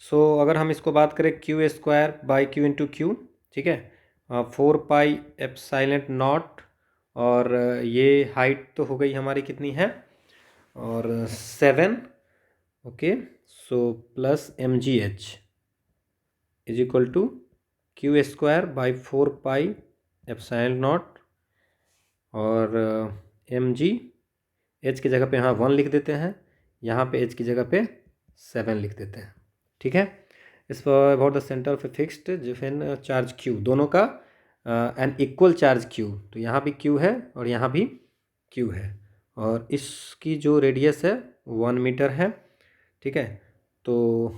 सो अगर हम इसको बात करें Q square by Q into Q, ठीक है, 4 पाई एप्सिलॉन नॉट, और ये हाइट तो हो गई हमारी कितनी है, और 7, okay. So plus mgh is equal to Q square by 4 pi epsilon naught और mg, h की जगह पे यहाँ 1 लिख देते हैं, यहाँ पे h की जगह पे 7 लिख देते हैं। ठीक है। Is about the centre of a fixed जिफिन चार्ज q, दोनों का एन इक्वल चार्ज q, तो यहाँ भी q है और यहाँ भी q है, और इसकी जो रेडियस है 1 मीटर है। ठीक है। तो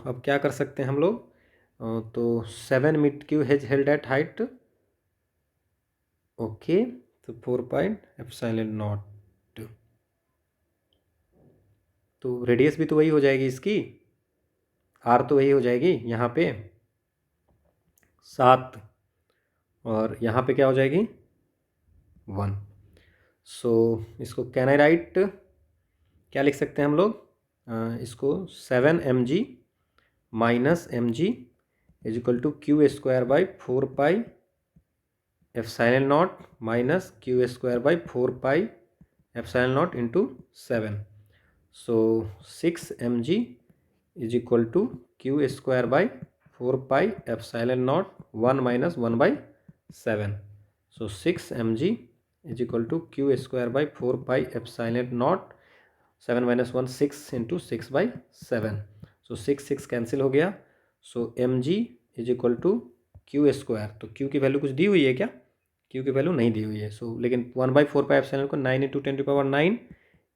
अब क्या कर सकते हैं हम लोग, तो 7 metre q has held at height, okay, तो 4πε0, तो रेडियस भी तो वही हो जाएगी इसकी, आर तो वही हो जाएगी यहाँ पे 7, और यहाँ पे क्या हो जाएगी 1। सो इसको कैन आई राइट, क्या लिख सकते हैं हम लोग, इसको 7 mg minus mg is equal to q²/4πε0 minus q²/4πε0 into 7। So 6 mg is equal to q²/4πε0 1 minus 1/7। So 6 mg is equal to q²/4πε0 7 minus 1 6 into 6/7। So 6 cancel हो गया। So mg is equal to q², तो q की value कुछ दी हुई है क्या, q की value नहीं दी हुई है। सो लेकिन 1/4πε को 9 इंटू 10⁹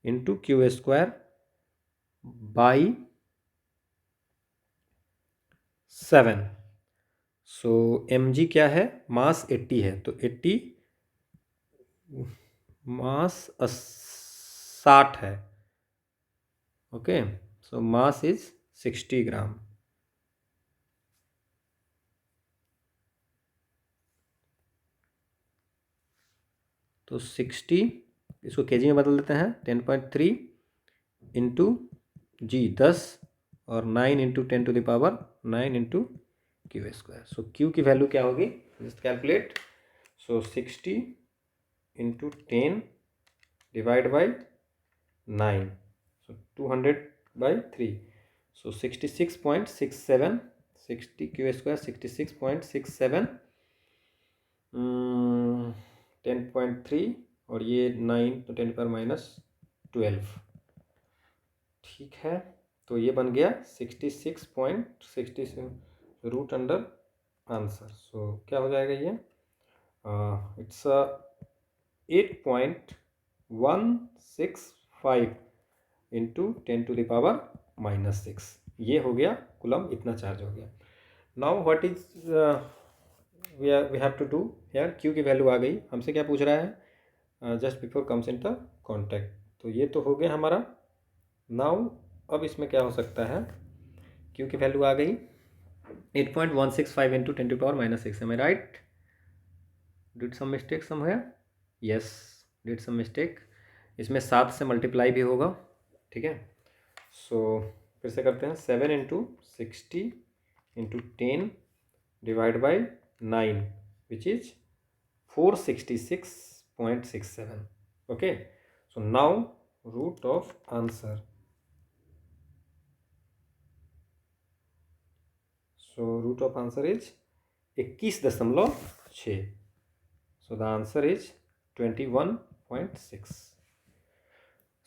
इंटू q²/7। सो mg क्या है, मास 80 है, तो 80 मास 60 है, ओके। सो मास इज 60 ग्राम। तो 60 इसको केजी में बदल देते हैं, 10.3 इंटू जी 10 और 9 इंटू 10⁹9 इंटू क्यू²। सो क्यू की वैल्यू क्या होगी, just calculate. So 60 into 10 divide by 9, सो 200/3। सो 66.67, 60 क्यू² 66.67, 10.3 और ये 9 तो 10⁻⁻12। ठीक है। तो ये बन गया 66.66 रूट अंडर आंसर। सो क्या हो जाएगा ये, इट्स 8.165 इंटू 10⁻⁻6, ये हो गया कूलम, इतना चार्ज हो गया। Now what is we have to do यार, क्यू की वैल्यू आ गई, हमसे क्या पूछ रहा है, just before comes in the contact, तो ये तो हो गया हमारा। नाउ अब इसमें क्या हो सकता है, क्यू की वैल्यू आ गई 8.165 into 10⁻⁻6, am I right, did some mistake somewhere, yes did some mistake, इसमें 7 से मल्टीप्लाई भी होगा। ठीक है। सो फिर से करते हैं, 7 into 60 into 10 divide by 9 which is 466.67, okay. So now root of answer, so root of answer is 21.6। So the answer is 21.6।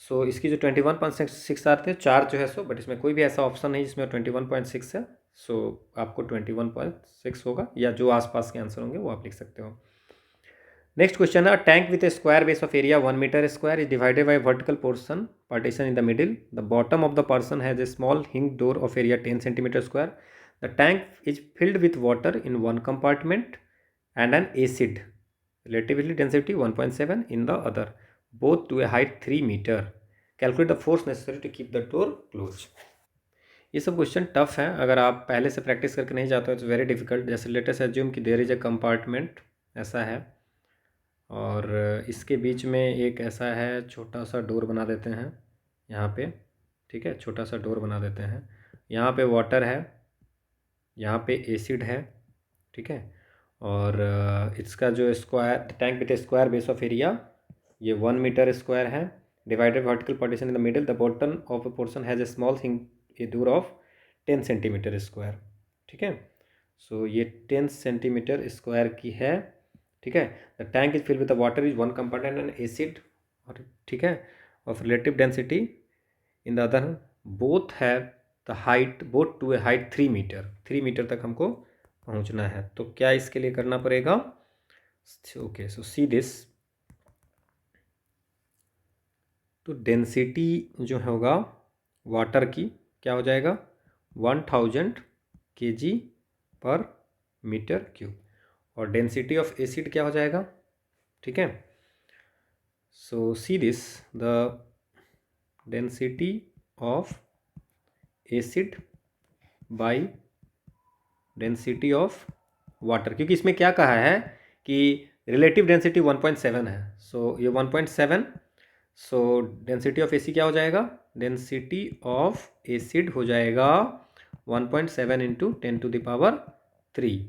सो इसकी जो 21.6 आते हैं, 4 जो है सो, बट इसमें कोई भी ऐसा ऑप्शन नहीं जिसमें 21.6 है। सो आपको 21.6 होगा, या जो आसपास के आंसर होंगे वो आप लिख सकते हो। नेक्स्ट क्वेश्चन है, tank with a square base of area 1 metre square is divided by vertical portion partition in the middle, the bottom of the person has a small hinge door of area 10 centimetre square, the tank is filled with water in one compartment and an acid relatively density 1.7 in the other, both to a height 3 meter, calculate the force necessary to keep the door closed। ये सब question tough है, अगर आप पहले से practice करके नहीं जाते हो इट्स वेरी डिफिकल्ट। जैसे लेटेस्ट एज्यूम कि देयर इज अ कंपार्टमेंट, ऐसा है, और इसके बीच में एक ऐसा है छोटा सा डोर बना देते हैं यहाँ पे। ठीक है, छोटा सा डोर बना देते हैं, यहाँ पे वाटर है, यहाँ पे एसिड है। ठीक है, और इसका जो square tank with square base of area ये 1 मीटर स्क्वायर है, divided vertical partition in the middle, the bottom of a portion has a small thing a door of 10 centimetre square. ठीक है, सो ये 10 सेंटीमीटर स्क्वायर की है ठीक है। The tank is filled with the water is one component and acid, और ठीक है, of relative density in the other, both have the height, both to a height 3 metre, 3 metre तक हमको पहुंचना है। तो क्या इसके लिए करना पड़ेगा? ओके, सो सी दिस, तो डेंसिटी जो होगा वाटर की क्या हो जाएगा? 1000 kg पर मीटर क्यूब, और डेंसिटी ऑफ एसिड क्या हो जाएगा? ठीक है, so see this, the density of acid by density of water, क्योंकि इसमें क्या कहा है कि रिलेटिव डेंसिटी 1.7 है, सो ये 1.7, सो डेंसिटी ऑफ एसी क्या हो जाएगा? डेंसिटी ऑफ एसिड हो जाएगा 1.7 इंटू 10⁻3,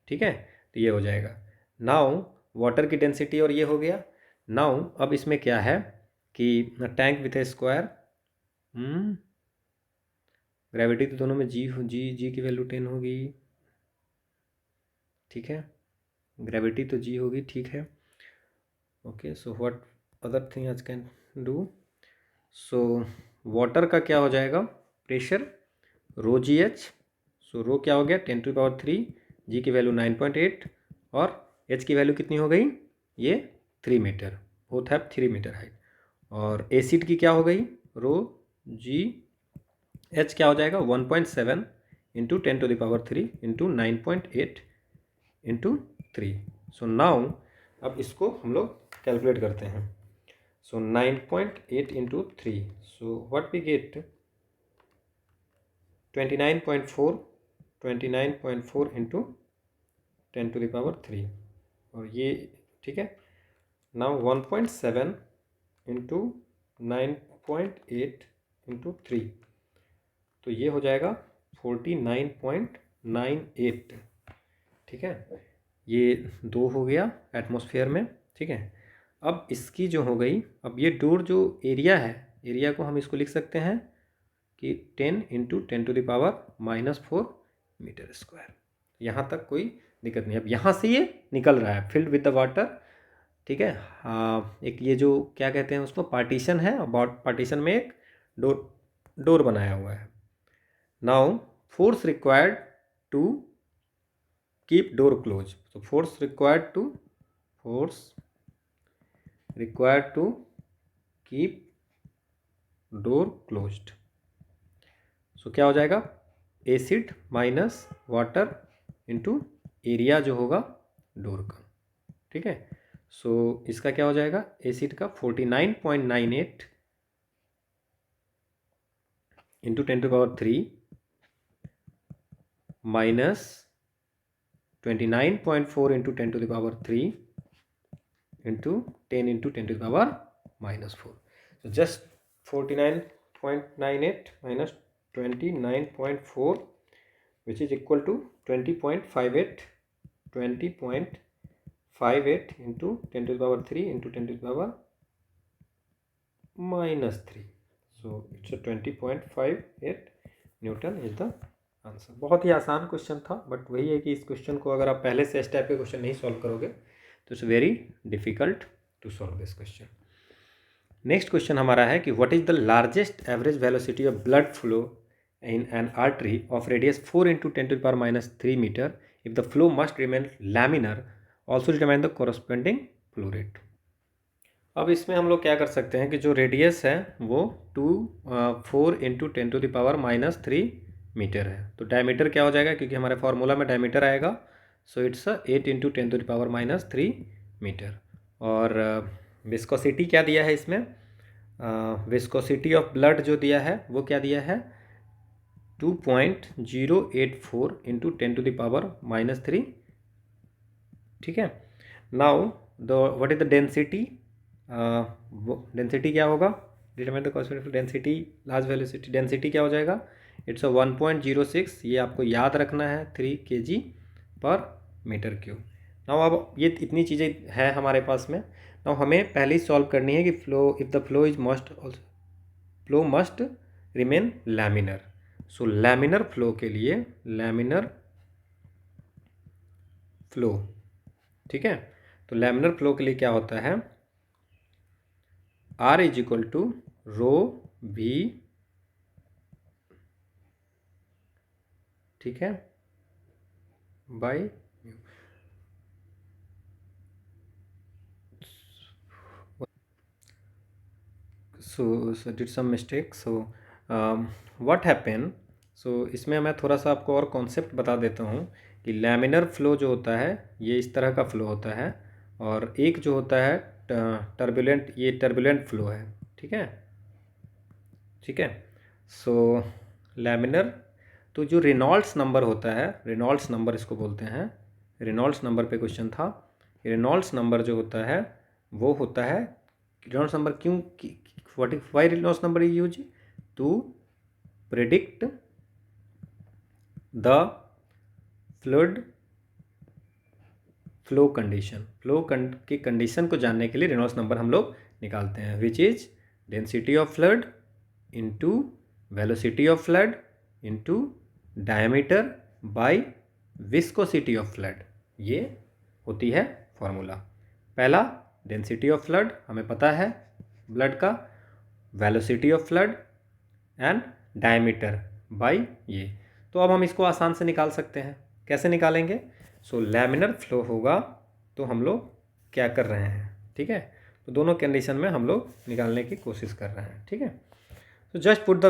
ठीक है, तो ये हो जाएगा। नाउ वाटर की डेंसिटी और ये हो गया। नाउ अब इसमें क्या है कि tank with a square, gravity तो दोनों में जी की वैल्यू 10 होगी, ठीक है, ग्रेविटी तो जी होगी, ठीक है। Okay, so what other thing आज कैन डू? सो वाटर का क्या हो जाएगा? प्रेशर रो जी एच, सो रो क्या हो गया? 10⁻3, जी की वैल्यू 9.8, और एच की वैल्यू कितनी हो गई? ये 3 metre, both have 3 metre height. और एसिड की क्या हो गई? रो जी एच क्या हो जाएगा? 1.7 into 10⁻3 into 9.8 into 3। So now अब इसको हम लोग कैलकुलेट करते हैं। So 9.8 into 3, so what we get? 29.4 into 10⁻3, और ये ठीक है। नाउ 1.7 इंटू 9.8 इंटू 3, तो ये हो जाएगा 49.98, ठीक है, ये 2 हो गया एटमॉस्फेयर में, ठीक है। अब इसकी जो हो गई, अब ये डोर जो एरिया है, एरिया को हम इसको लिख सकते हैं कि 10 इंटू 10⁻⁻4 मीटर स्क्वायर। यहाँ तक कोई दिक्कत नहीं। अब यहाँ से ये निकल रहा है फिल्ड विद द वाटर, ठीक है। हाँ, एक ये जो क्या कहते हैं उसको, पार्टीशन है, और पार्टीशन में एक डोर बनाया हुआ है। Now force required to keep door close, so force required to keep door closed, so क्या हो जाएगा? Acid minus water into area जो होगा डोर का, ठीक है। सो इसका क्या हो जाएगा? एसिड का 49.98 into 10⁻3 minus 29.4 into 10⁻3 into 10 into 10⁻⁻4, so just 49.98 minus 29.4, which is equal to 20.58 into 10⁻3 into 10⁻⁻3, so it's a 20.58 Newton is the answer. बहुत ही आसान क्वेश्चन था, बट वही है कि इस क्वेश्चन को अगर आप पहले से इस टाइप के क्वेश्चन नहीं सॉल्व करोगे तो it's very difficult to solve this question. Next question हमारा है कि what is the largest average velocity of blood flow in an artery of radius 4 into 10⁻³ metre if the flow must remain laminar, also determine the corresponding flow rate. अब इसमें हम लोग क्या कर सकते हैं कि जो रेडियस है वो 4 इंटू 10⁻³ मीटर है, तो डायमीटर क्या हो जाएगा? क्योंकि हमारे फार्मूला में डायमीटर आएगा, सो इट्स 8 इंटू 10⁻³ मीटर। और विस्कोसिटी क्या दिया है इसमें? विस्कोसिटी ऑफ ब्लड जो दिया है वो क्या दिया है? 2.084 इंटू 10⁻⁻3, ठीक है। Now the what is the density? Density क्या होगा? Determine the coefficient density, large velocity density क्या हो जाएगा? इट्स 1.06, ये आपको याद रखना है, 3 kg per metre cube. Now अब ये इतनी चीज़ें हैं हमारे पास में। नाउ हमें पहले ही सॉल्व करनी है कि flow if the flow must remain laminar. So laminar flow के लिए लैमिनर फ्लो, ठीक है, तो लैमिनर फ्लो के लिए क्या होता है, R is equal to rho V, ठीक है, by so did some mistake, so what happened, so इसमें मैं थोड़ा सा आपको और कॉन्सेप्ट बता देता हूँ कि लैमिनर फ्लो जो होता है ये इस तरह का फ्लो होता है, और एक जो होता है टर्बुलेंट, ये टर्बुलेंट फ्लो है, ठीक है, ठीक है। सो लैमिनर, तो जो रेनॉल्ड्स नंबर होता है, रेनॉल्ड्स नंबर इसको बोलते हैं, रेनॉल्ड्स नंबर पे क्वेश्चन था। रेनॉल्ड्स नंबर जो होता है वो होता है, रेनॉल्ड्स नंबर क्यों, why Reynolds number is use to predict the fluid flow condition, flow की कंडीशन को जानने के लिए रेनॉल्ड्स नंबर हम लोग निकालते हैं, which is density of fluid into velocity of fluid into diameter bye viscosity of fluid, ये होती है फॉर्मूला। पहला डेंसिटी ऑफ फ्लूइड हमें पता है ब्लड का, velocity of fluid and diameter by ये। तो अब हम इसको आसान से निकाल सकते हैं, कैसे निकालेंगे, सो लैमिनर फ्लो होगा तो हम लोग क्या कर रहे हैं, ठीक है, तो दोनों कंडीशन में हम लोग निकालने की कोशिश कर रहे हैं, ठीक है। तो just put the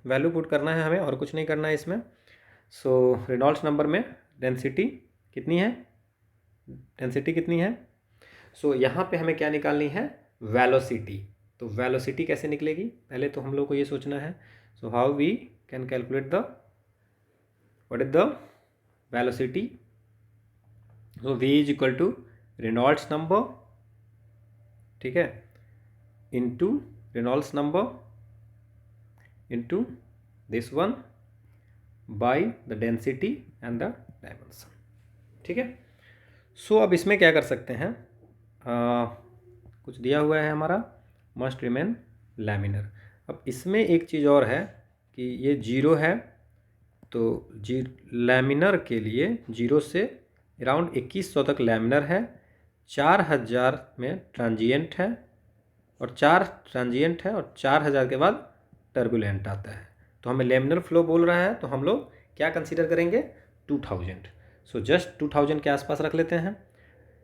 value put करना है हमें, और कुछ नहीं करना है इसमें। सो रेनॉल्ड्स नंबर में डेंसिटी कितनी है, डेंसिटी कितनी है, सो यहाँ पे हमें क्या निकालनी है, वेलोसिटी। तो वेलोसिटी कैसे निकलेगी, पहले तो हम लोग को ये सोचना है, so how we can calculate the what is the velocity, so v is equal to Reynolds number, ठीक है, into Reynolds number into this one by the density and the dimension, ठीक है। सो अब इसमें क्या कर सकते हैं, कुछ दिया हुआ है हमारा मस्ट रिमेन लैमिनर। अब इसमें एक चीज़ और है कि ये जीरो है, तो लैमिनर के लिए जीरो से अराउंड 2100 तक लैमिनर है, 4000 में ट्रांजिएंट है, और 4 ट्रांजिएंट है, और 4000 के बाद टर्बुलेंट आता है। तो हमें लैमिनर फ्लो बोल रहा है, तो हम लोग क्या कंसीडर करेंगे, 2000। सो जस्ट 2000 के आसपास रख लेते हैं,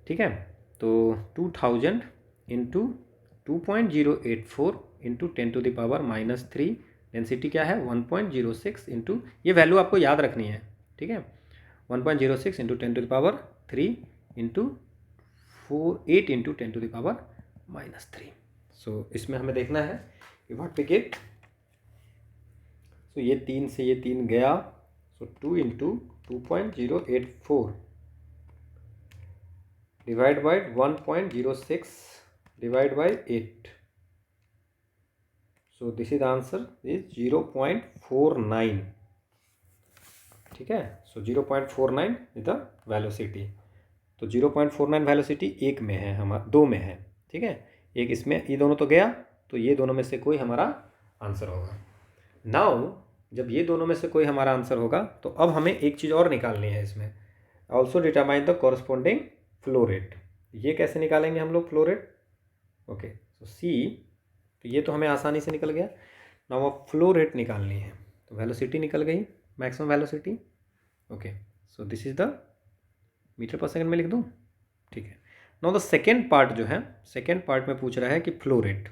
ठीक है। तो 2000 इंटू 2.084 इंटू 10⁻³ डेंसिटी क्या है 1.06 इंटू, ये वैल्यू आपको याद रखनी है, ठीक है, 1.06 इंटू 10⁻³ इंटू 8 इंटू 10⁻³ सो इसमें हमें देखना है कि व्हाट वी गेट। सो ये 3 से ये 3 गया, सो 2 into 2.084 divide by 1.06 divide by 8, so this is answer is 0.49, ठीक है। सो 0.49 इज द वेलोसिटी। तो 0.49 वेलोसिटी एक में है, हमारा 2 में है, ठीक है, एक इसमें, ये दोनों तो गया, तो ये दोनों में से कोई हमारा आंसर होगा। नाउ जब ये दोनों में से कोई हमारा आंसर होगा, तो अब हमें एक चीज़ और निकालनी है इसमें, also determine the corresponding flow rate. ये कैसे निकालेंगे हम लोग फ्लो रेट, ओके, सो सी, तो ये तो हमें आसानी से निकल गया। नाउ अब फ्लो रेट निकालनी है, तो वेलोसिटी निकल गई, maximum velocity, okay, so this is the metre per second में लिख दूँ, ठीक है। नाउ द सेकेंड पार्ट जो है, सेकेंड पार्ट में पूछ रहा है कि फ्लो रेट,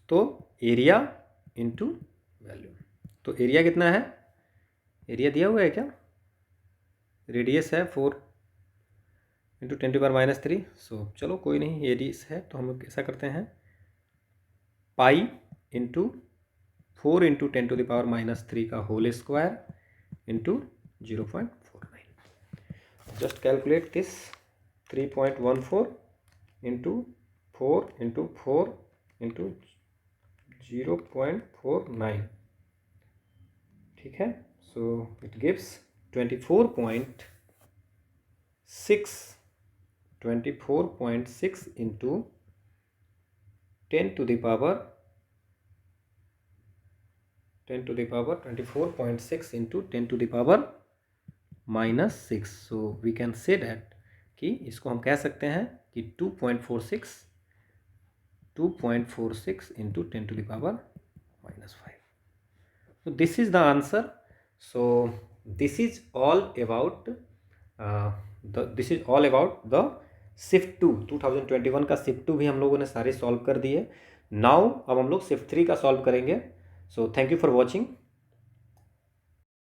तो एरिया इंटू वैल्यू, तो एरिया कितना है, एरिया दिया हुआ है क्या, रेडियस है 4 इंटू 10⁻³ सो चलो कोई नहीं, रेडियस है तो हम ऐसा करते हैं, पाई इंटू 4 इंटू 10⁻³ का whole square into 0.49, just calculate this, 3.14 into 4 into 4 into 0.49, ठीक है। So it gives 24.6 into 10⁻³ 10 to the power 24.6 into 10 to the power -6. So we can say that कि इसको हम कह सकते हैं कि 2.46 into 10 to the power -5. So this is the answer. So this is all about the shift 2 2021 का shift 2 भी हम लोगों ने सारे सॉल्व कर दिए. नाउ अब हम लोग शिफ्ट 3 का सॉल्व करेंगे. So thank you for watching.